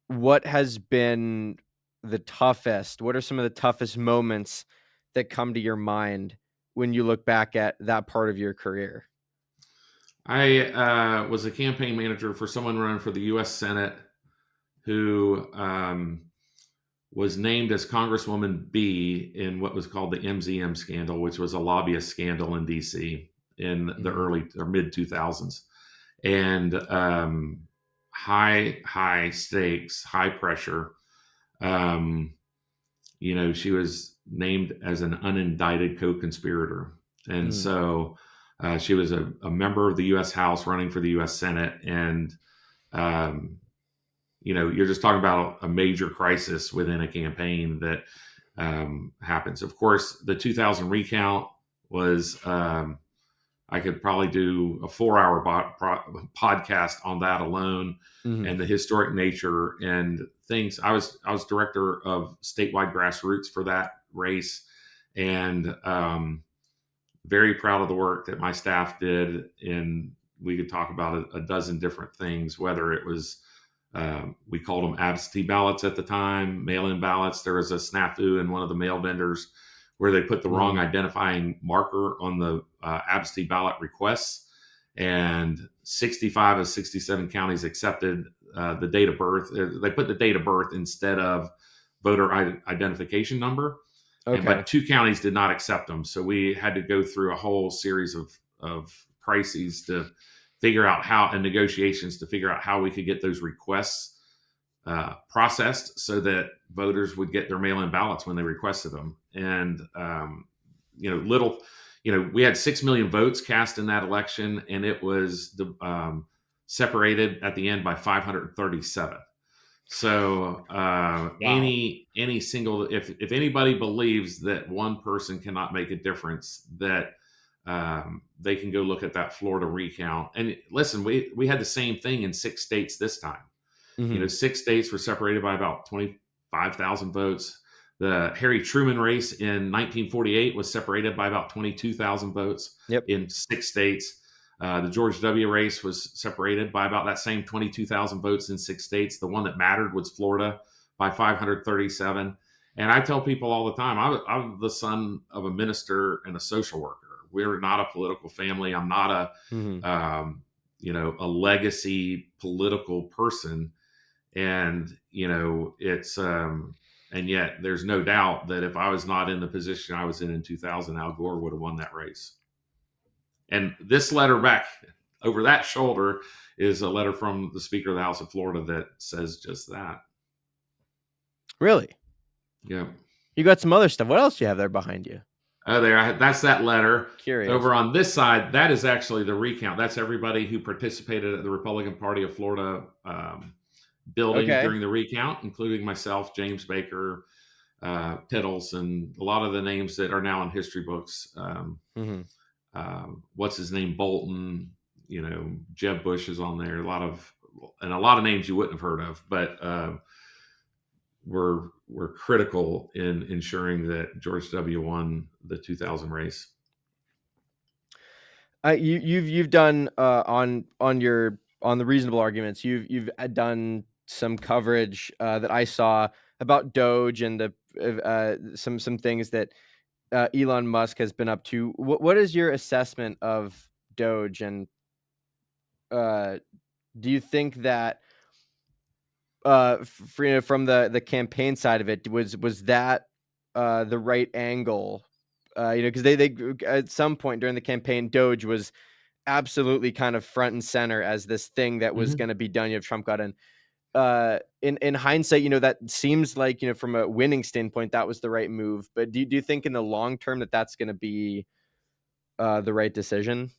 what has been the toughest? What are some of the toughest moments that come to your mind when you look back at that part of your career? I was a campaign manager for someone running for the U.S. Senate who was named as Congresswoman B in what was called the MZM scandal, which was a lobbyist scandal in D.C. in the Mhm. early or mid 2000s. And high stakes, high pressure. Um, she was named as an unindicted co-conspirator, and Mhm. so she was a member of the U.S. House running for the U.S. Senate, and um, you're just talking about a major crisis within a campaign that happens. Of course, the 2000 recount was. I could probably do a 4-hour podcast on that alone, Mhm. and the historic nature and things. I was director of statewide grassroots for that race, and very proud of the work that my staff did. And we could talk about a dozen different things, whether it was we called them absentee ballots at the time, mail-in ballots. There was a snafu in one of the mail vendors where they put the wrong Mhm. identifying marker on the absentee ballot requests, and 65 of 67 counties accepted the date of birth. They put the date of birth instead of voter identification number, and Okay. but two counties did not accept them. So we had to go through a whole series of crises to figure out how, and negotiations to figure out how we could get those requests processed so that voters would get their mail-in ballots when they requested them. And little, we had 6 million votes cast in that election, and it was separated at the end by 537. So Wow. any single, if anybody believes that one person cannot make a difference, that they can go look at that Florida recount. And listen, we had the same thing in 6 states this time. Mhm. 6 states were separated by about 25,000 votes. The Harry Truman race in 1948 was separated by about 22,000 votes Yep. in 6 states. The George W. race was separated by about that same 22,000 votes in 6 states. The one that mattered was Florida by 537. And I tell people all the time, I'm the son of a minister and a social worker. We're not a political family. I'm not Mhm. a legacy political person. And it's and yet there's no doubt that if I was not in the position I was in 2000, Al Gore would have won that race. And this letter back over that shoulder is a letter from the Speaker of the House of Florida that says just that. Really? Yeah. You got some other stuff. What else do you have there behind you? Oh, that's that letter. Curious. Over on this side, that is actually the recount. That's everybody who participated at the Republican Party of Florida building Okay. during the recount, including myself, James Baker, Tittles, and a lot of the names that are now in history books. Mhm. What's his name? Bolton. Jeb Bush is on there. A lot of names you wouldn't have heard of, but were critical in ensuring that George W. won the 2000 race. You've done on the reasonable arguments. You've done some coverage that I saw about Doge and the some things that Elon Musk has been up to. What is your assessment of Doge, and uh, do you think that from the campaign side of it, was that the right angle? Because they at some point during the campaign, Doge was absolutely kind of front and center as this thing that was Mhm. going to be done. Trump got in. In hindsight, that seems like, from a winning standpoint, that was the right move. But do you think in the long term that that's going to be the right decision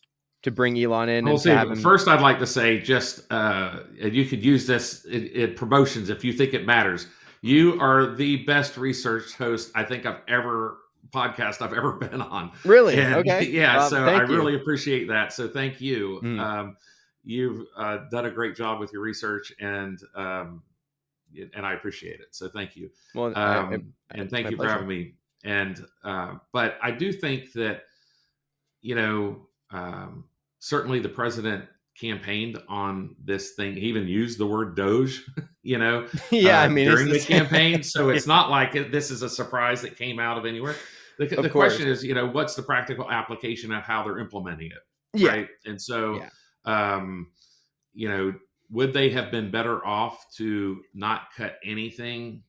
to bring Elon in We'll and to see. have But him? first, I'd like to say just and you could use this in promotions if you think it matters. You are the best research host I think I've ever been on, Really? and Okay. yeah, so I Thank you. really appreciate that. So thank you. Mhm. You've done a great job with your research, and I appreciate it. So thank you, Well, and it's thank my you for pleasure. having me. And but I do think that you know, certainly the president campaigned on this thing. He even used the word Doge, Yeah, I mean, during the it's campaign. So yeah, it's not like this is a surprise that came out of anywhere. of The course. question is, what's the practical application of how they're implementing it, Yeah, right? And so, yeah, um, you know, would they have been better off to not cut anything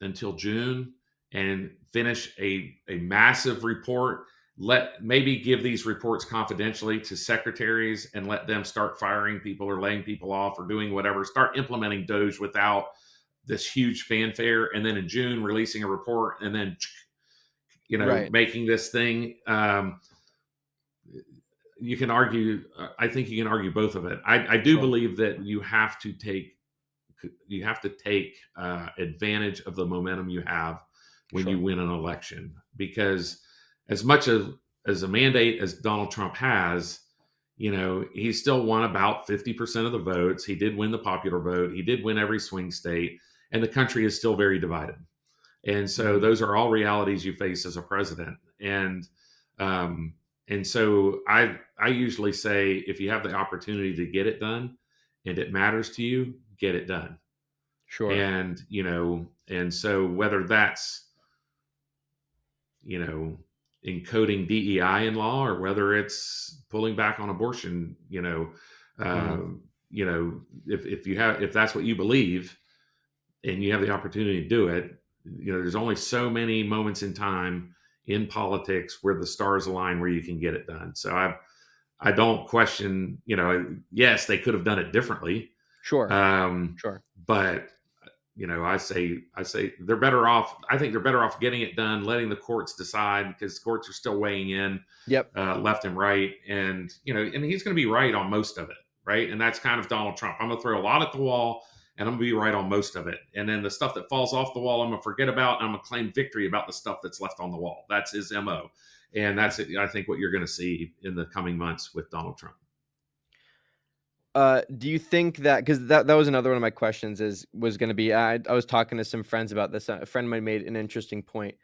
until June and finish a massive report. Let maybe give these reports confidentially to secretaries and let them start firing people or laying people off or doing whatever. Start implementing Doge without this huge fanfare, and then in June releasing a report, and then right. making this thing. You can argue. I think you can argue both of it. I do Sure, believe that you have to take advantage of the momentum you have when you sure. win an election, because as much as a mandate as Donald Trump has, he still won about 50% of the votes. He did win the popular vote. He did win every swing state, and the country is still very divided. And so Mhm. those are all realities you face as a president. Um, and so I usually say if you have the opportunity to get it done and it matters to you, get it done. Sure. And so whether that's you know encoding DEI in law or whether it's pulling back on abortion, Mhm. if that's what you believe and you have the opportunity to do it, there's only so many moments in time in politics where the stars align where you can get it done. So I don't question, yes, they could have done it differently, Sure, um, sure. but I say they're better off. I think they're better off getting it done, letting the courts decide, because courts are still weighing in Yep. left and right, and he's going to be right on most of it, right? And that's kind of Donald Trump. I'm going to throw a lot at the wall, and I'm going to be right on most of it, and then the stuff that falls off the wall, I'm going to forget about, and I'm going to claim victory about the stuff that's left on the wall. That's his mo, and that's I think what you're going to see in the coming months with Donald Trump. Do you think that, because that was another one of my questions, was going to be, I was talking to some friends about this. A friend of mine made an interesting point,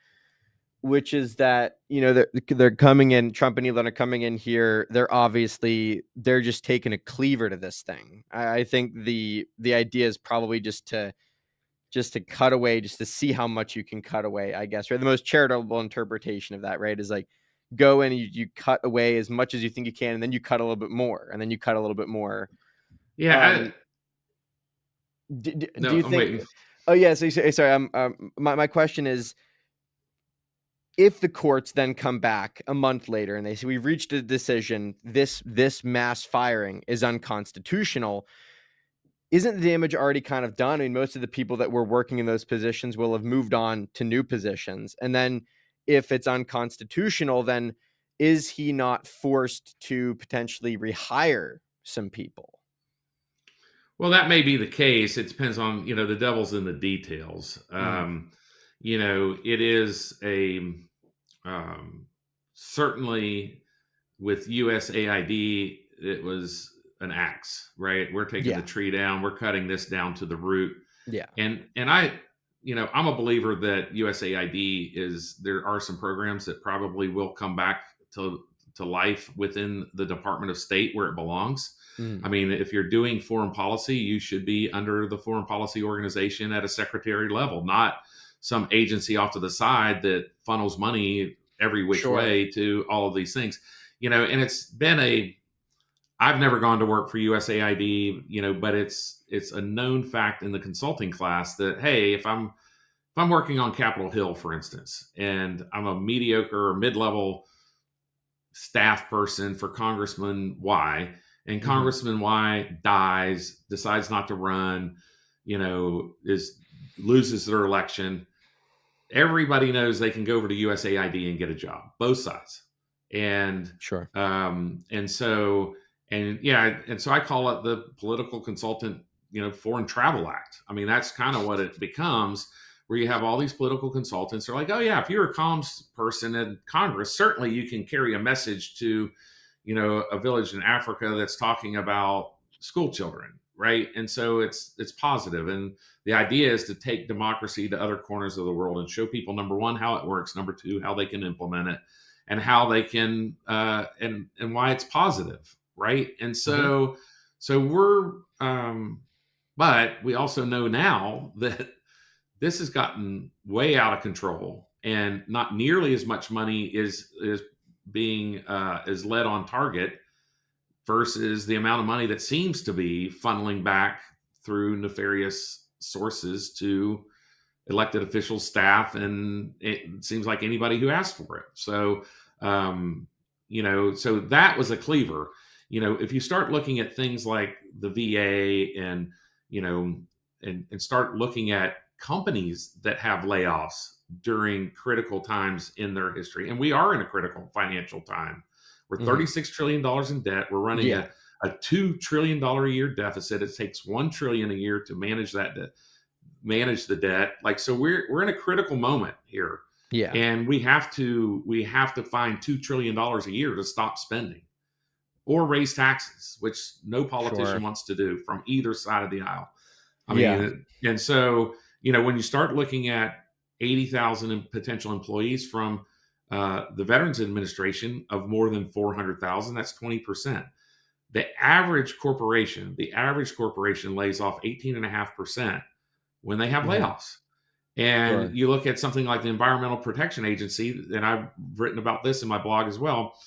which is that, they're coming in. Trump and Elon are coming in here. They're just taking a cleaver to this thing. I think the idea is probably just to cut away, just to see how much you can cut away, I guess. Right, the most charitable interpretation of that, right, is like, go in and you cut away as much as you think you can, and then you cut a little bit more, and then you cut a little bit more. Yeah, um do no, you I'm think? waiting. Oh yeah, sorry. My question is, if the courts then come back a month later and they say we've reached a decision, this mass firing is unconstitutional, isn't the damage already kind of done? I mean, most of the people that were working in those positions will have moved on to new positions. And then if it's unconstitutional, then is he not forced to potentially rehire some people? Well, that may be the case. It depends on, the devil's in the details. Mhm. It is um, certainly with USAID, it was an axe, right? We're taking the Yeah. tree down, we're cutting this down to the root. Yeah. And I'm a believer that USAID there are some programs that probably will come back to life within the Department of State where it belongs. I Mhm. mean, if you're doing foreign policy, you should be under the foreign policy organization at a secretary level, not some agency off to the side that funnels money every which Sure. way to all of these things. And it's been I've never gone to work for USAID, but it's a known fact in the consulting class that, hey, if I'm working on Capitol Hill, for instance, and I'm a mediocre or mid-level staff person for Congressman Y, and Hmm. Congressman Y dies, decides not to run, is loses their election, everybody knows they can go over to USAID and get a job, both sides. And Sure. and so and so I call it the political consultant, foreign travel act. I mean, that's kind of what it becomes, where you have all these political consultants. They're like, oh yeah, if you're a comms person in Congress, certainly you can carry a message to, a village in Africa that's talking about school children, right? And so it's positive. And the idea is to take democracy to other corners of the world and show people, number one, how it works, number two, how they can implement it, and how they can and why it's positive, right? And Hmm. so we're but we also know now that this has gotten way out of control, and not nearly as much money is being is led on target versus the amount of money that seems to be funneling back through nefarious sources to elected officials, staff, and it seems like anybody who asked for it. Um, so that was a cleaver. If you start looking at things like the VA and you know, and start looking at companies that have layoffs during critical times in their history, and we are in a critical financial time. We're Hmm. $36 trillion in debt. We're running Yeah. a $2 trillion a year deficit. It takes $1 trillion a year to manage that debt, manage the debt. Like, so we're in a critical moment here, Yeah. and we have to find $2 trillion a year to stop spending or raise taxes, which no politician Sure. wants to do from either side of the aisle. I Yeah. mean, and so when you start looking at 80,000 potential employees from the Veterans Administration of more than 400,000, that's 20%. The average corporation lays off 18.5% when they have Hmm. layoffs. And Sure. you look at something like the Environmental Protection Agency, and I've written about this in my blog as well,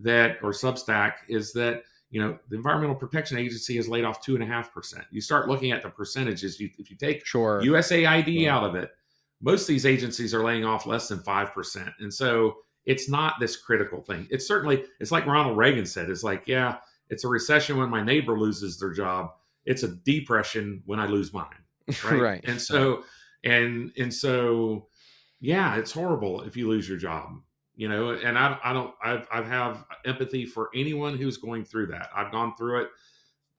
that or Substack, is that the Environmental Protection Agency has laid off 2.5%. You start looking at the percentages. If you take Sure. USAID Sure. out of it, most of these agencies are laying off less than 5%. And so it's not this critical thing. It's like Ronald Reagan said. It's like, yeah, it's a recession when my neighbor loses their job. It's a depression when I lose mine, right? Right. And Right. so and so yeah, it's horrible if you lose your job, and I don't I have empathy for anyone who's going through that. I've gone through it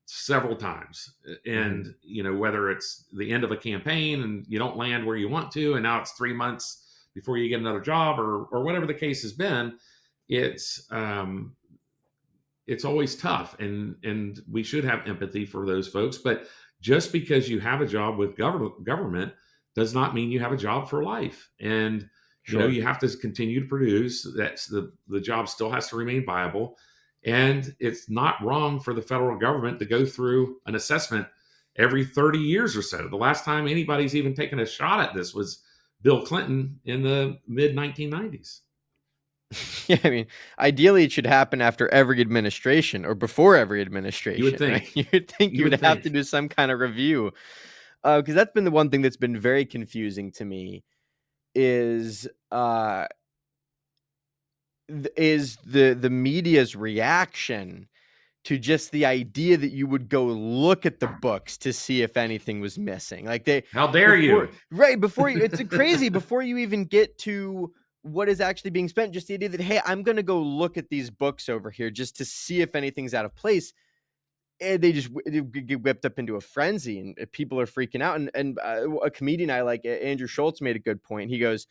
several times, Hmm. and whether it's the end of a campaign and you don't land where you want to, and now it's 3 months before you get another job, or whatever the case has been. It's um it's always tough, and we should have empathy for those folks. But just because you have a job with government does not mean you have a job for life. And Sure. you have to continue to produce. That's the job still has to remain viable. And it's not wrong for the federal government to go through an assessment every 30 years or so. The last time anybody's even taken a shot at this was Bill Clinton in the mid 1990s. Yeah, I mean, ideally, it should happen after every administration or before every You would administration, right? think. You'd think You you would would have to think. do some kind of review, because that's been the one thing that's been very confusing to me is, is the media's reaction to just the idea that you would go look at the books to see if anything was missing. Like they How dare before you? right, before you it's crazy before you even get to what is actually being spent, just the idea that, "Hey, I'm gonna go look at these books over here just to see if anything's out of place." And they just they get whipped up into a frenzy, and people are freaking out. And a comedian I like, Andrew Schultz, made a good point. He goes,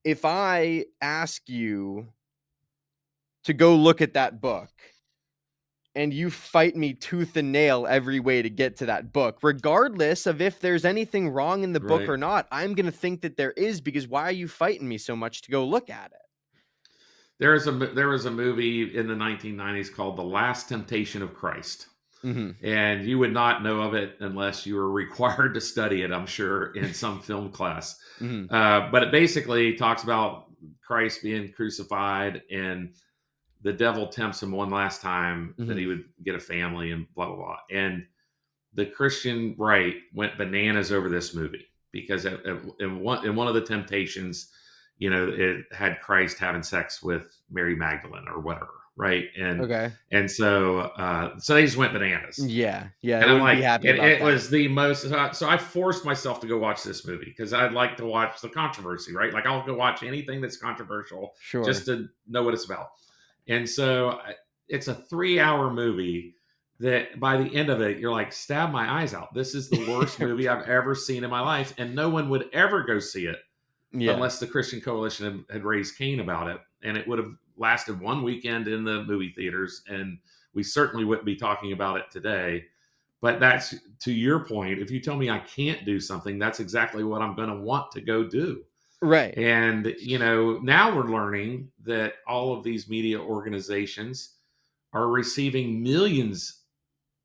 "If I ask you to go look at that book and you fight me tooth and nail every way to get to that book, regardless of if there's anything wrong in the book Right. or not, I'm going to think that there is because why are you fighting me so much to go look at it?" There was a movie in the 1990s called The Last Temptation of Christ. Mhm. And you would not know of it unless you were required to study it, I'm sure, in some film class. Mhm. But it basically talks about Christ being crucified, and the devil tempts him one last time that he Mhm. would get a family and blah, blah, blah. And the Christian right went bananas over this movie because in one of the temptations, it had Christ having sex with Mary Magdalene or whatever, right? Okay. And so they just went bananas. Yeah. Yeah, they And I'm wouldn't be like, happy about it that. was the most. So I forced myself to go watch this movie because I'd like to watch the controversy, right? Like I'll go watch anything that's controversial just Sure. to know what it's about. And so it's a 3-hour movie that by the end of it, you're like, stab my eyes out. This is the worst movie I've ever seen in my life. And no one would ever go see it Yeah. unless the Christian Coalition had raised Cain about it. And it would have lasted one weekend in the movie theaters. And we certainly wouldn't be talking about it today. But that's to your point. If you tell me I can't do something, that's exactly what I'm going to want to go do. Right. And, now we're learning that all of these media organizations are receiving millions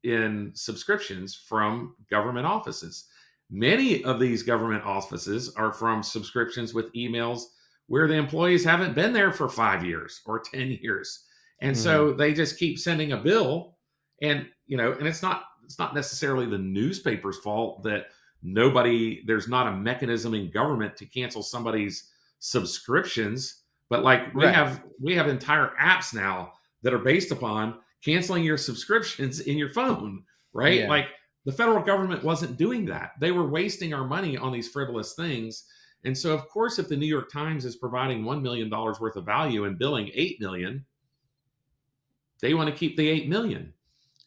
in subscriptions from government offices. Many of these government offices are from subscriptions with emails where the employees haven't been there for 5 years or 10 years. And Mhm. so they just keep sending a bill, and it's not necessarily the newspaper's fault that there's not a mechanism in government to cancel somebody's subscriptions, but like we Right. have we have entire apps now that are based upon canceling your subscriptions in your phone, right? Yeah. Like the federal government wasn't doing that. They were wasting our money on these frivolous things. And so, of course, if the New York Times is providing $1 million worth of value and billing 8 million, they want to keep the 8 million.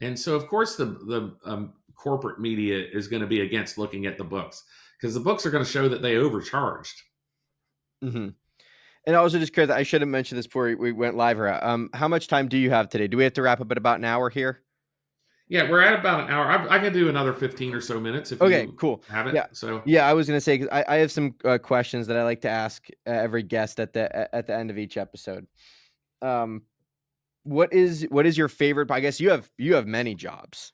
And so, of course, the corporate media is going to be against looking at the books because the books are going to show that they overcharged. Mhm. And also just curious, I should have mentioned this before we went live here. How much time do you have today? Do we have to wrap up at about an hour here? Yeah, we're at about an hour. I can do another 15 or so minutes if Okay, you cool. have it. Yeah. So, Yeah, I was gonna say 'cause I have some questions that I like to ask every guest at the end of each episode. Um, what is your favorite? I guess you have many jobs.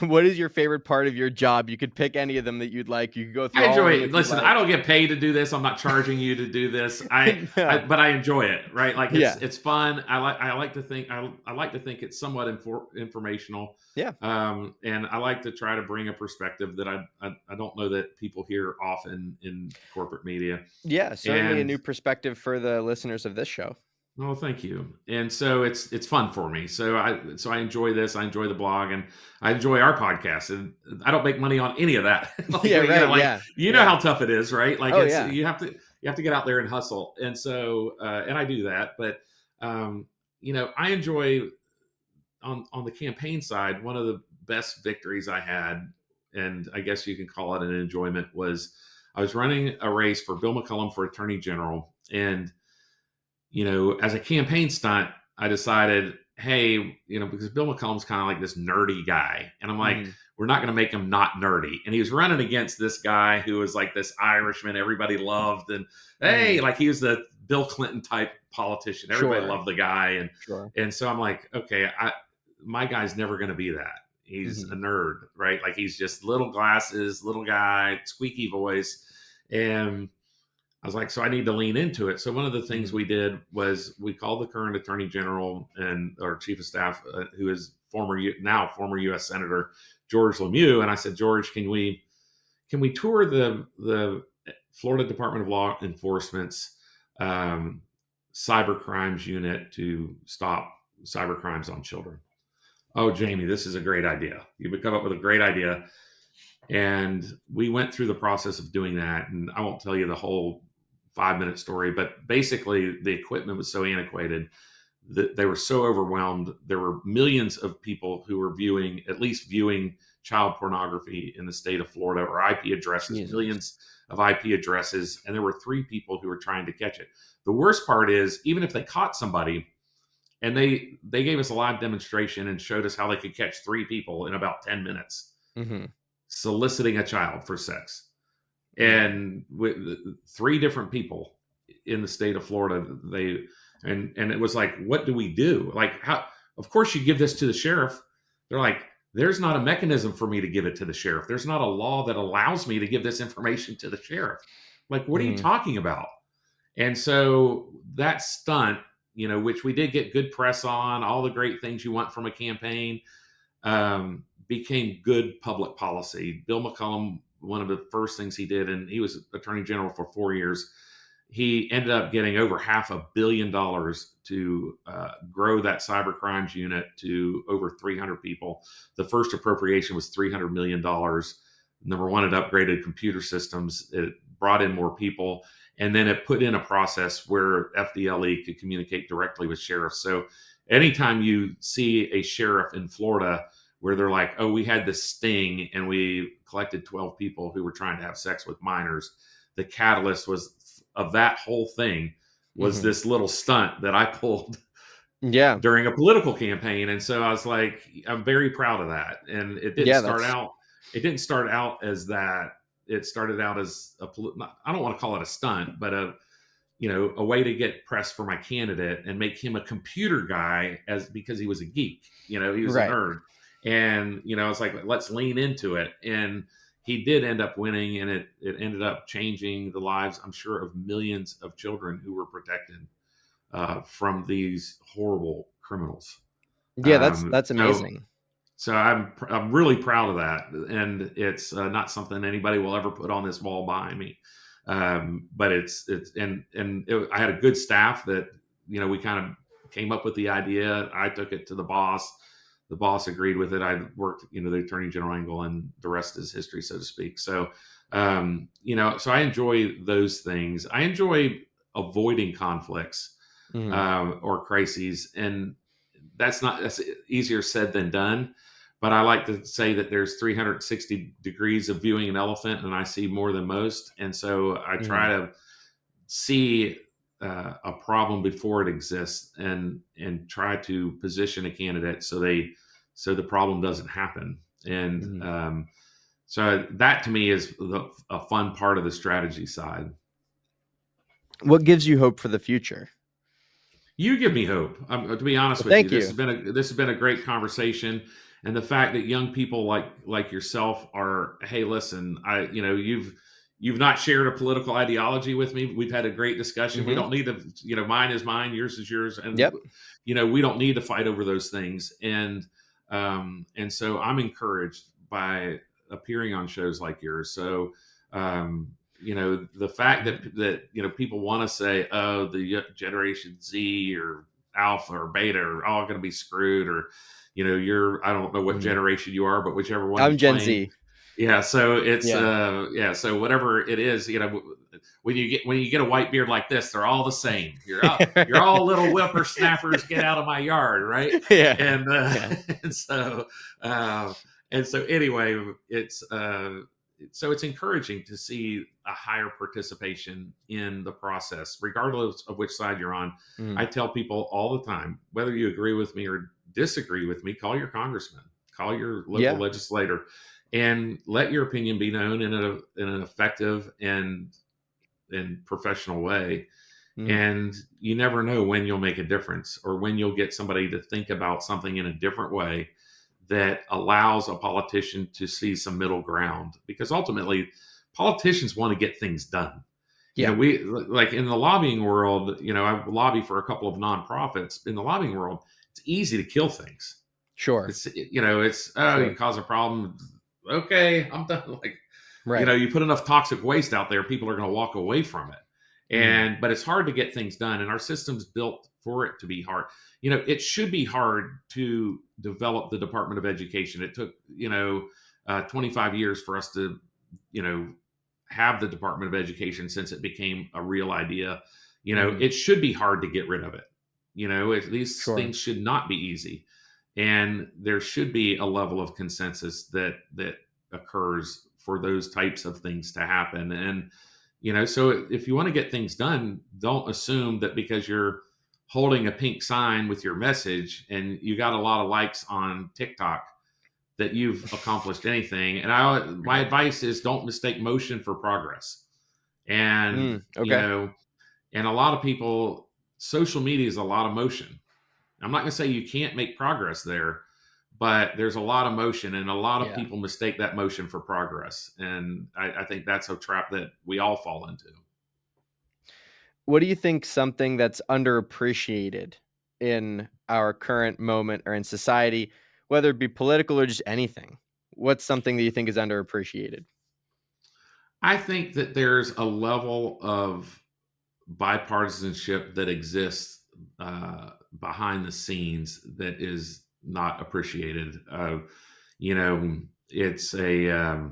What is your favorite part of your job? You could pick any of them that you'd like. You could go I through all of enjoy them it. if you'd Listen, I like. don't get paid to do this. I'm not charging you to do this. No. But I enjoy it, right? Like it's Yeah. it's fun. I like to think it's somewhat informational, Yeah. and I like to try to bring a perspective that I don't know that people hear often in corporate media. Yeah. Certainly a And new perspective for the listeners of this show. well, thank you. And so it's fun for me. So I enjoy this. I enjoy the blog, and I enjoy our podcast. And I don't make money on any of that. Like Yeah. Right. Yeah. Yeah. how tough it is, right? Like Oh it's yeah. you have to get out there and hustle. And so and I do that. But um, I enjoy on the campaign side. One of the best victories I had, and I guess you can call it an enjoyment, was I was running a race for Bill McCollum for Attorney General, and as a campaign stunt, I decided, hey, because Bill McCollum's kind of like this nerdy guy. And I'm like, Mhm. we're not going to make him not nerdy. And he was running against this guy who was like this Irishman everybody loved. And hey, Mhm. like he was the Bill Clinton type politician. Everybody Sure. loved the guy. And Sure. and so I'm like, okay, my guy's never going to be that. He's a Mhm. nerd, right? Like he's just little glasses, little guy, squeaky voice. And I was like, so I need to lean into it. So one of the things Mhm. we did was we called the current Attorney General and our Chief of Staff, who is now former U.S. Senator George Lemieux, and I said, George, can we tour the Florida Department of Law Enforcement's um, cyber crimes unit to stop cyber crimes on children? Oh, Jamie, this is a great idea. You've come up with a great idea. And we went through the process of doing that. And I won't tell you the whole 5-minute story, but basically the equipment was so antiquated that they were so overwhelmed. There were millions of people who were at least viewing child pornography in the state of Florida, or IP addresses, Jesus. millions of IP addresses. And there were 3 people who were trying to catch it. The worst part is, even if they caught somebody, and they gave us a live demonstration and showed us how they could catch 3 people in about 10 minutes Mhm. soliciting a child for sex, Yeah. and with 3 different people in the state of Florida. And it was like, what do we do? Like, how? Of course, you give this to the sheriff. They're like, there's not a mechanism for me to give it to the sheriff. There's not a law that allows me to give this information to the sheriff. Like, what are you Mhm. talking about? And so that stunt, which we did get good press on, all the great things you want from a campaign, became good public policy. Bill McCollum, one of the first things he did, and he was attorney general for 4 years, he ended up getting over $500 million to grow that cyber crimes unit to over 300 people. The first appropriation was $300 million. Number one, it upgraded computer systems, it brought in more people, and then it put in a process where FDLE could communicate directly with sheriffs. So anytime you see a sheriff in Florida where they're like, oh, we had this sting and we collected 12 people who were trying to have sex with minors, the catalyst was of that whole thing was Mhm. this little stunt that I pulled Yeah. during a political campaign. And so I was like, I'm very proud of that. And Yeah, that's it didn't start out as that. It started out as I don't want to call it a stunt, but a way to get press for my candidate and make him a computer guy because he was a geek. He was a right. nerd. And, I was like, let's lean into it. And he did end up winning, and it ended up changing the lives, I'm sure, of millions of children who were protected from these horrible criminals. Yeah, Um, that's so amazing. so I'm really proud of that, and it's not something anybody will ever put on this wall behind me. But I had a good staff that we kind of came up with the idea. I took it to the boss. The boss agreed with it. I worked the attorney general angle, and the rest is history, so to speak. So so I enjoy those things. I enjoy avoiding conflicts Mhm. or crises, and that's easier said than done. But I like to say that there's 360 degrees of viewing an elephant, and I see more than most. And so I try Mhm. to see a problem before it exists, and try to position a candidate so the problem doesn't happen. And Mhm. so that to me is a fun part of the strategy side. What gives you hope for the future? You give me hope. To be honest Well, with you, thank you. this has been a great conversation, and the fact that young people like yourself are, hey, listen, you've not shared a political ideology with me. We've had a great discussion. We Mhm. don't need to, mine is mine, yours is yours, and Yep. we don't need to fight over those things. And so I'm encouraged by appearing on shows like yours. So the fact Mhm. that people want to say, oh, the generation Z or alpha or beta are all going to be screwed, or you're, I don't know what Mhm. generation you are, but whichever one you I'm Gen claim. Z. Yeah, so it's Yeah. so whatever it is, when you get a white beard like this, they're all the same. You're all little whippersnappers, get out of my yard, right? Yeah. And Yeah. and so uh, anyway, it's encouraging to see a higher participation in the process, regardless of which side you're on. Mhm. I tell people all the time, whether you agree with me or disagree with me, call your congressman, call your local Yeah. legislator, and let your opinion be known in an effective and professional way. Mhm. And you never know when you'll make a difference, or when you'll get somebody to think about something in a different way that allows a politician to see some middle ground, because ultimately politicians want to get things done. Yeah. We, like in the lobbying world, I lobby for a couple of nonprofits. In the lobbying world, it's easy to kill things. Sure. It's, oh, you Sure. cause a problem, okay, I'm done. Like, Right. you put enough toxic waste out there, people are going to walk away from it. Mhm. But it's hard to get things done, and our system's built for it to be hard. It should be hard to develop the Department of Education. It took 25 years for us to you know have the Department of Education, since it became a real idea. Mhm. It should be hard to get rid of it. These Sure. things should not be easy, and there should be a level of consensus that occurs for those types of things to happen. And so if you want to get things done, don't assume that because you're holding a pink sign with your message and you got a lot of likes on TikTok that you've accomplished anything. And my Right. advice is, don't mistake motion for progress. And Okay. and a lot of people, social media is a lot of motion. I'm not going to say you can't make progress there, but there's a lot of motion, and a lot of Yeah. people mistake that motion for progress. And I think that's a trap that we all fall into. What do you think something that's underappreciated in our current moment or in society, whether it be political or just anything? What's something that you think is underappreciated? I think that there's a level of bipartisanship that exists behind the scenes that is not appreciated. You know, it's a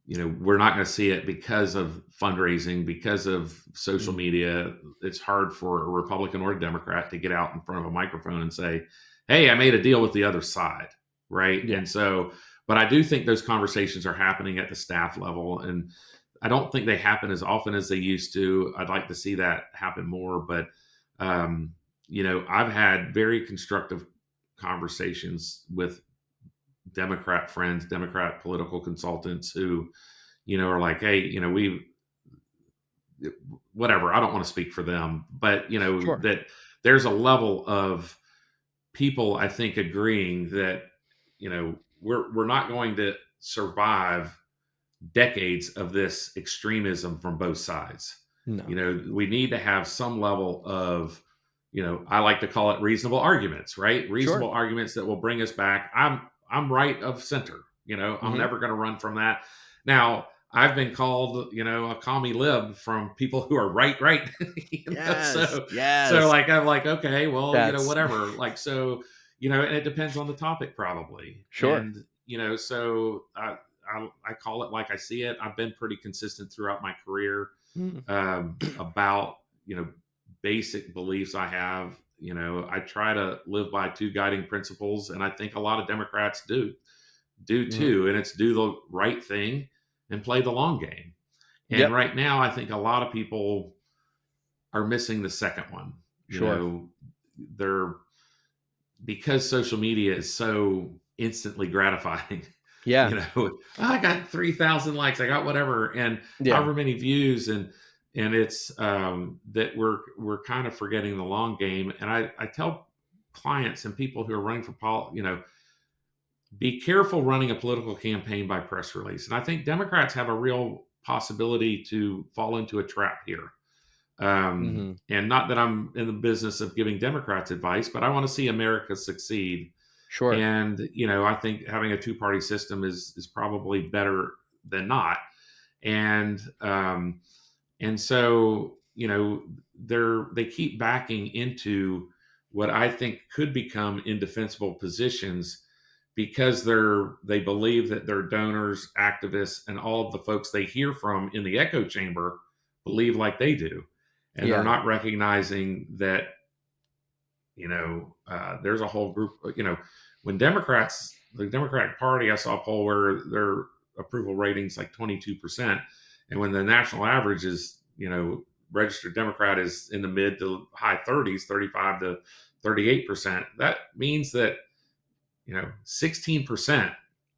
we're not going to see it because of fundraising, because of social Mm, media. It's hard for a Republican or a Democrat to get out in front of a microphone and say, "Hey, I made a deal with the other side," right? yeah, And so, but I do think those conversations are happening at the staff level, and I don't think they happen as often as they used to. I'd like to see that happen more, but um, I've had very constructive conversations with Democrat friends, Democrat political consultants who, are like, hey, we, whatever, I don't want to speak for them, but, sure. that there's a level of people, I think, agreeing that, we're not going to survive decades of this extremism from both sides. No, We need to have some level of, I like to call it reasonable arguments, right? sure. Reasonable arguments that will bring us back. I'm right of center. I'm Hmm. never going to run from that. Now, I've been called, a commie lib from people who are right. Yes, So yes. like I'm like, okay, well, That's whatever. Like so, and it depends on the topic probably. sure. And I call it like I see it. I've been pretty consistent throughout my career Mm, about basic beliefs I have. I try to live by two guiding principles, and I think a lot of Democrats do mhm. too. And it's do the right thing and play the long game. And Yep, right now, I think a lot of people are missing the second one. sure. They're because social media is so instantly gratifying. Yeah, I got 3,000 likes, I got whatever, and yeah. however many views, and it's that we're kind of forgetting the long game. And I tell clients and people who are running for be careful running a political campaign by press release. And I think Democrats have a real possibility to fall into a trap here. Mhm. And not that I'm in the business of giving Democrats advice, but I want to see America succeed. Sure. And I think having a two-party system is probably better than not. And so they keep backing into what I think could become indefensible positions because they believe that their donors, activists, and all of the folks they hear from in the echo chamber believe like they do, and they're Yeah. not recognizing that there's a whole group. When the Democratic Party, I saw a poll where their approval ratings like 22%, and when the national average is registered Democrat is in the mid to high 30s, 35 to 38%. That means that 16%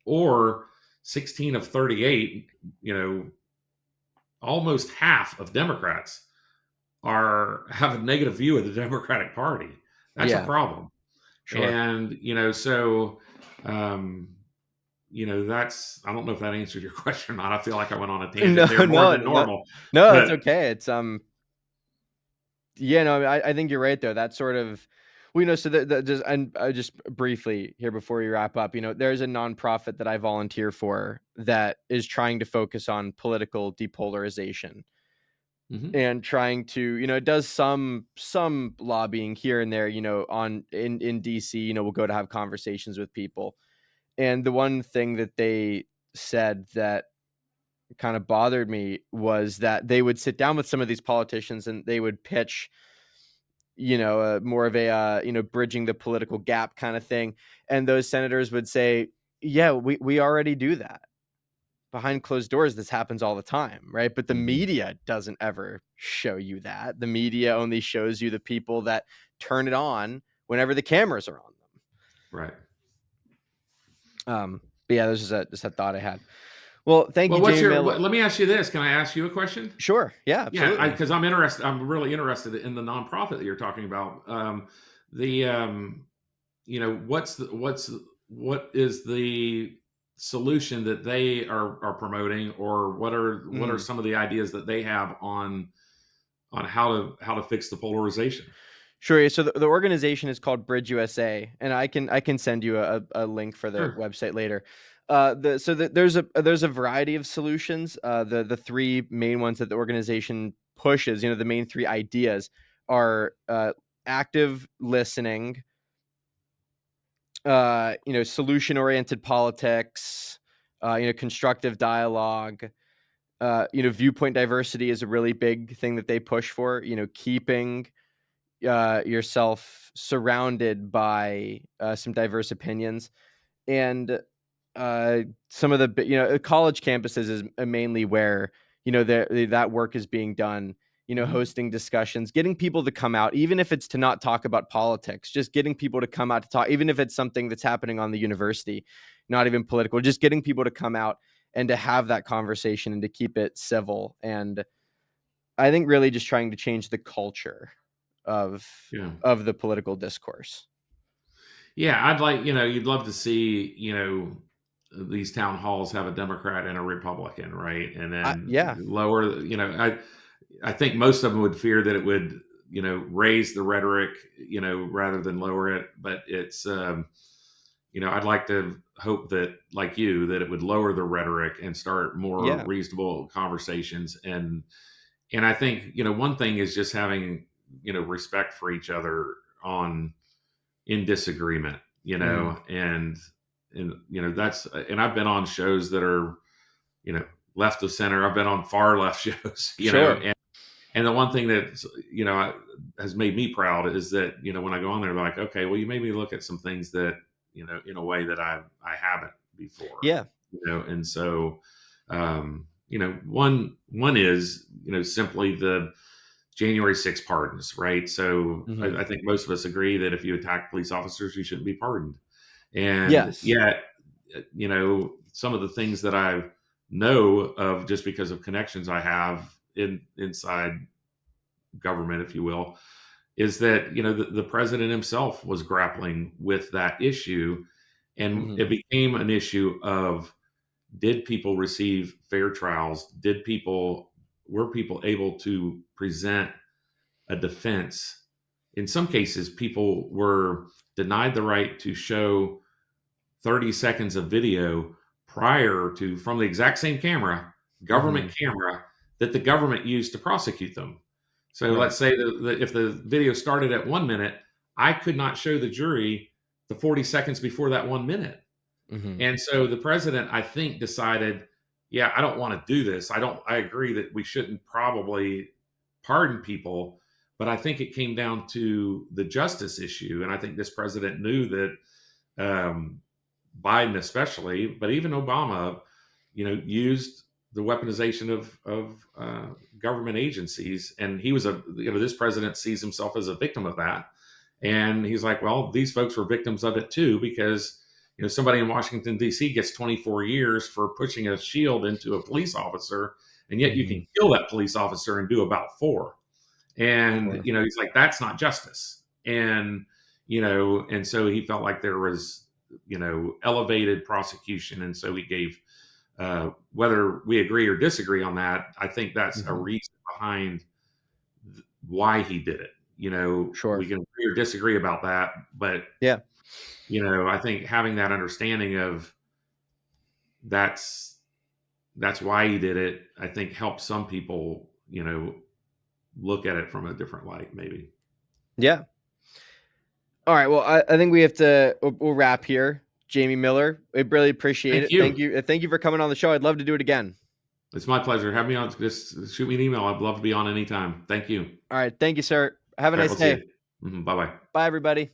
or 16 of 38, almost half of Democrats have a negative view of the Democratic Party. That's a Yeah, problem. sure. And um, that's I don't know if that answered your question or not. I feel like I went on a No, tangent there more no, than no, normal, no, it's but okay. It's, yeah, no, I think you're right, though. That sort of so the just and just briefly here before we wrap up, there's a nonprofit that I volunteer for that is trying to focus on political depolarization mhm, and trying to, it does some lobbying here and there, on in DC, we'll go to have conversations with people. And the one thing that they said that kind of bothered me was that they would sit down with some of these politicians and they would pitch, more of a, bridging the political gap kind of thing. And those senators would say, yeah, we already do that. Behind closed doors, this happens all the time, right? But the mhm, media doesn't ever show you that. The media only shows you the people that turn it on whenever the cameras are on right. them. But yeah, this is just a thought I had. Well, thank Well, you, Jamie Miller. let me ask you this. Can I ask you a question? Sure. Yeah, Yeah, absolutely. because I'm interested. I'm really interested in the nonprofit that you're talking about. The what is the solution that they are promoting, or what are Mhm. some of the ideas that they have on how to fix the polarization? Sure. Yeah, so the organization is called Bridge USA, and I can send you a link for the Sure. website later. There's a variety of solutions. The three main ones that the organization pushes, the main three ideas are active listening, solution oriented politics, constructive dialogue. Viewpoint diversity is a really big thing that they push for. Keeping yourself surrounded by some diverse opinions. And some of the college campuses is mainly where that work is being done. Mhm. Hosting discussions, getting people to come out, even if it's to not talk about politics, just getting people to come out to talk, even if it's something that's happening on the university, not even political, just getting people to come out and to have that conversation and to keep it civil. And I think really just trying to change the culture of Yeah. the political discourse. Yeah, you'd love to see, these town halls have a Democrat and a Republican, right? And then Yeah, lower, I think most of them would fear that it would, raise the rhetoric, rather than lower it. But I'd like to hope that, like you, that it would lower the rhetoric and start more yeah, reasonable conversations. And I think, one thing is just having, respect for each other on in disagreement, mhm, that's, and I've been on shows that are, you know, left of center. I've been on far left shows, sure, and the one thing that, has made me proud is that, when I go on there, they're like, okay, well, you made me look at some things that, in a way that I haven't before, yeah, and so, one is, simply the January 6 pardons, right? So mhm, I think most of us agree that if you attack police officers, you shouldn't be pardoned. And yes, yet, some of the things that I know of, just because of connections I have inside government, if you will, is that, the president himself was grappling with that issue, and mhm, it became an issue of, did people receive fair trials? Were people able to present a defense? In some cases, people were denied the right to show 30 seconds of video prior to, from the exact same camera, government mhm, camera, that the government used to prosecute them. So right, let's say that if the video started at 1 minute, I could not show the jury the 40 seconds before that 1 minute. mhm, And so the president, I think, decided, yeah, I don't want to do this. I agree that we shouldn't probably pardon people, but I think it came down to the justice issue. And I think this president knew that, um, Biden especially, but even Obama, used the weaponization of government agencies, and he was this president sees himself as a victim of that, and he's like, well, these folks were victims of it too, because somebody in Washington D.C. gets 24 years for pushing a shield into a police officer, and yet you can mhm, kill that police officer and do about four. And sure, he's like, that's not justice. And so he felt like there was, elevated prosecution, and so he gave, whether we agree or disagree on that, I think that's a mhm, reason behind why he did it. sure, We can agree or disagree about that, but yeah, I think having that understanding of, that's that's why he did it, I think helps some people, look at it from a different light, maybe. yeah. Alright, well, I think we have to we'll wrap here. Jamie Miller, I really appreciate Thank it. Thank you. you thank you for coming on the show. I'd love to do it again. It's my pleasure. Have me on. Just shoot me an email. I'd love to be on anytime. Thank you. Alright, thank you, sir. Have a All right, nice we'll see day. you. Bye bye. Bye, everybody.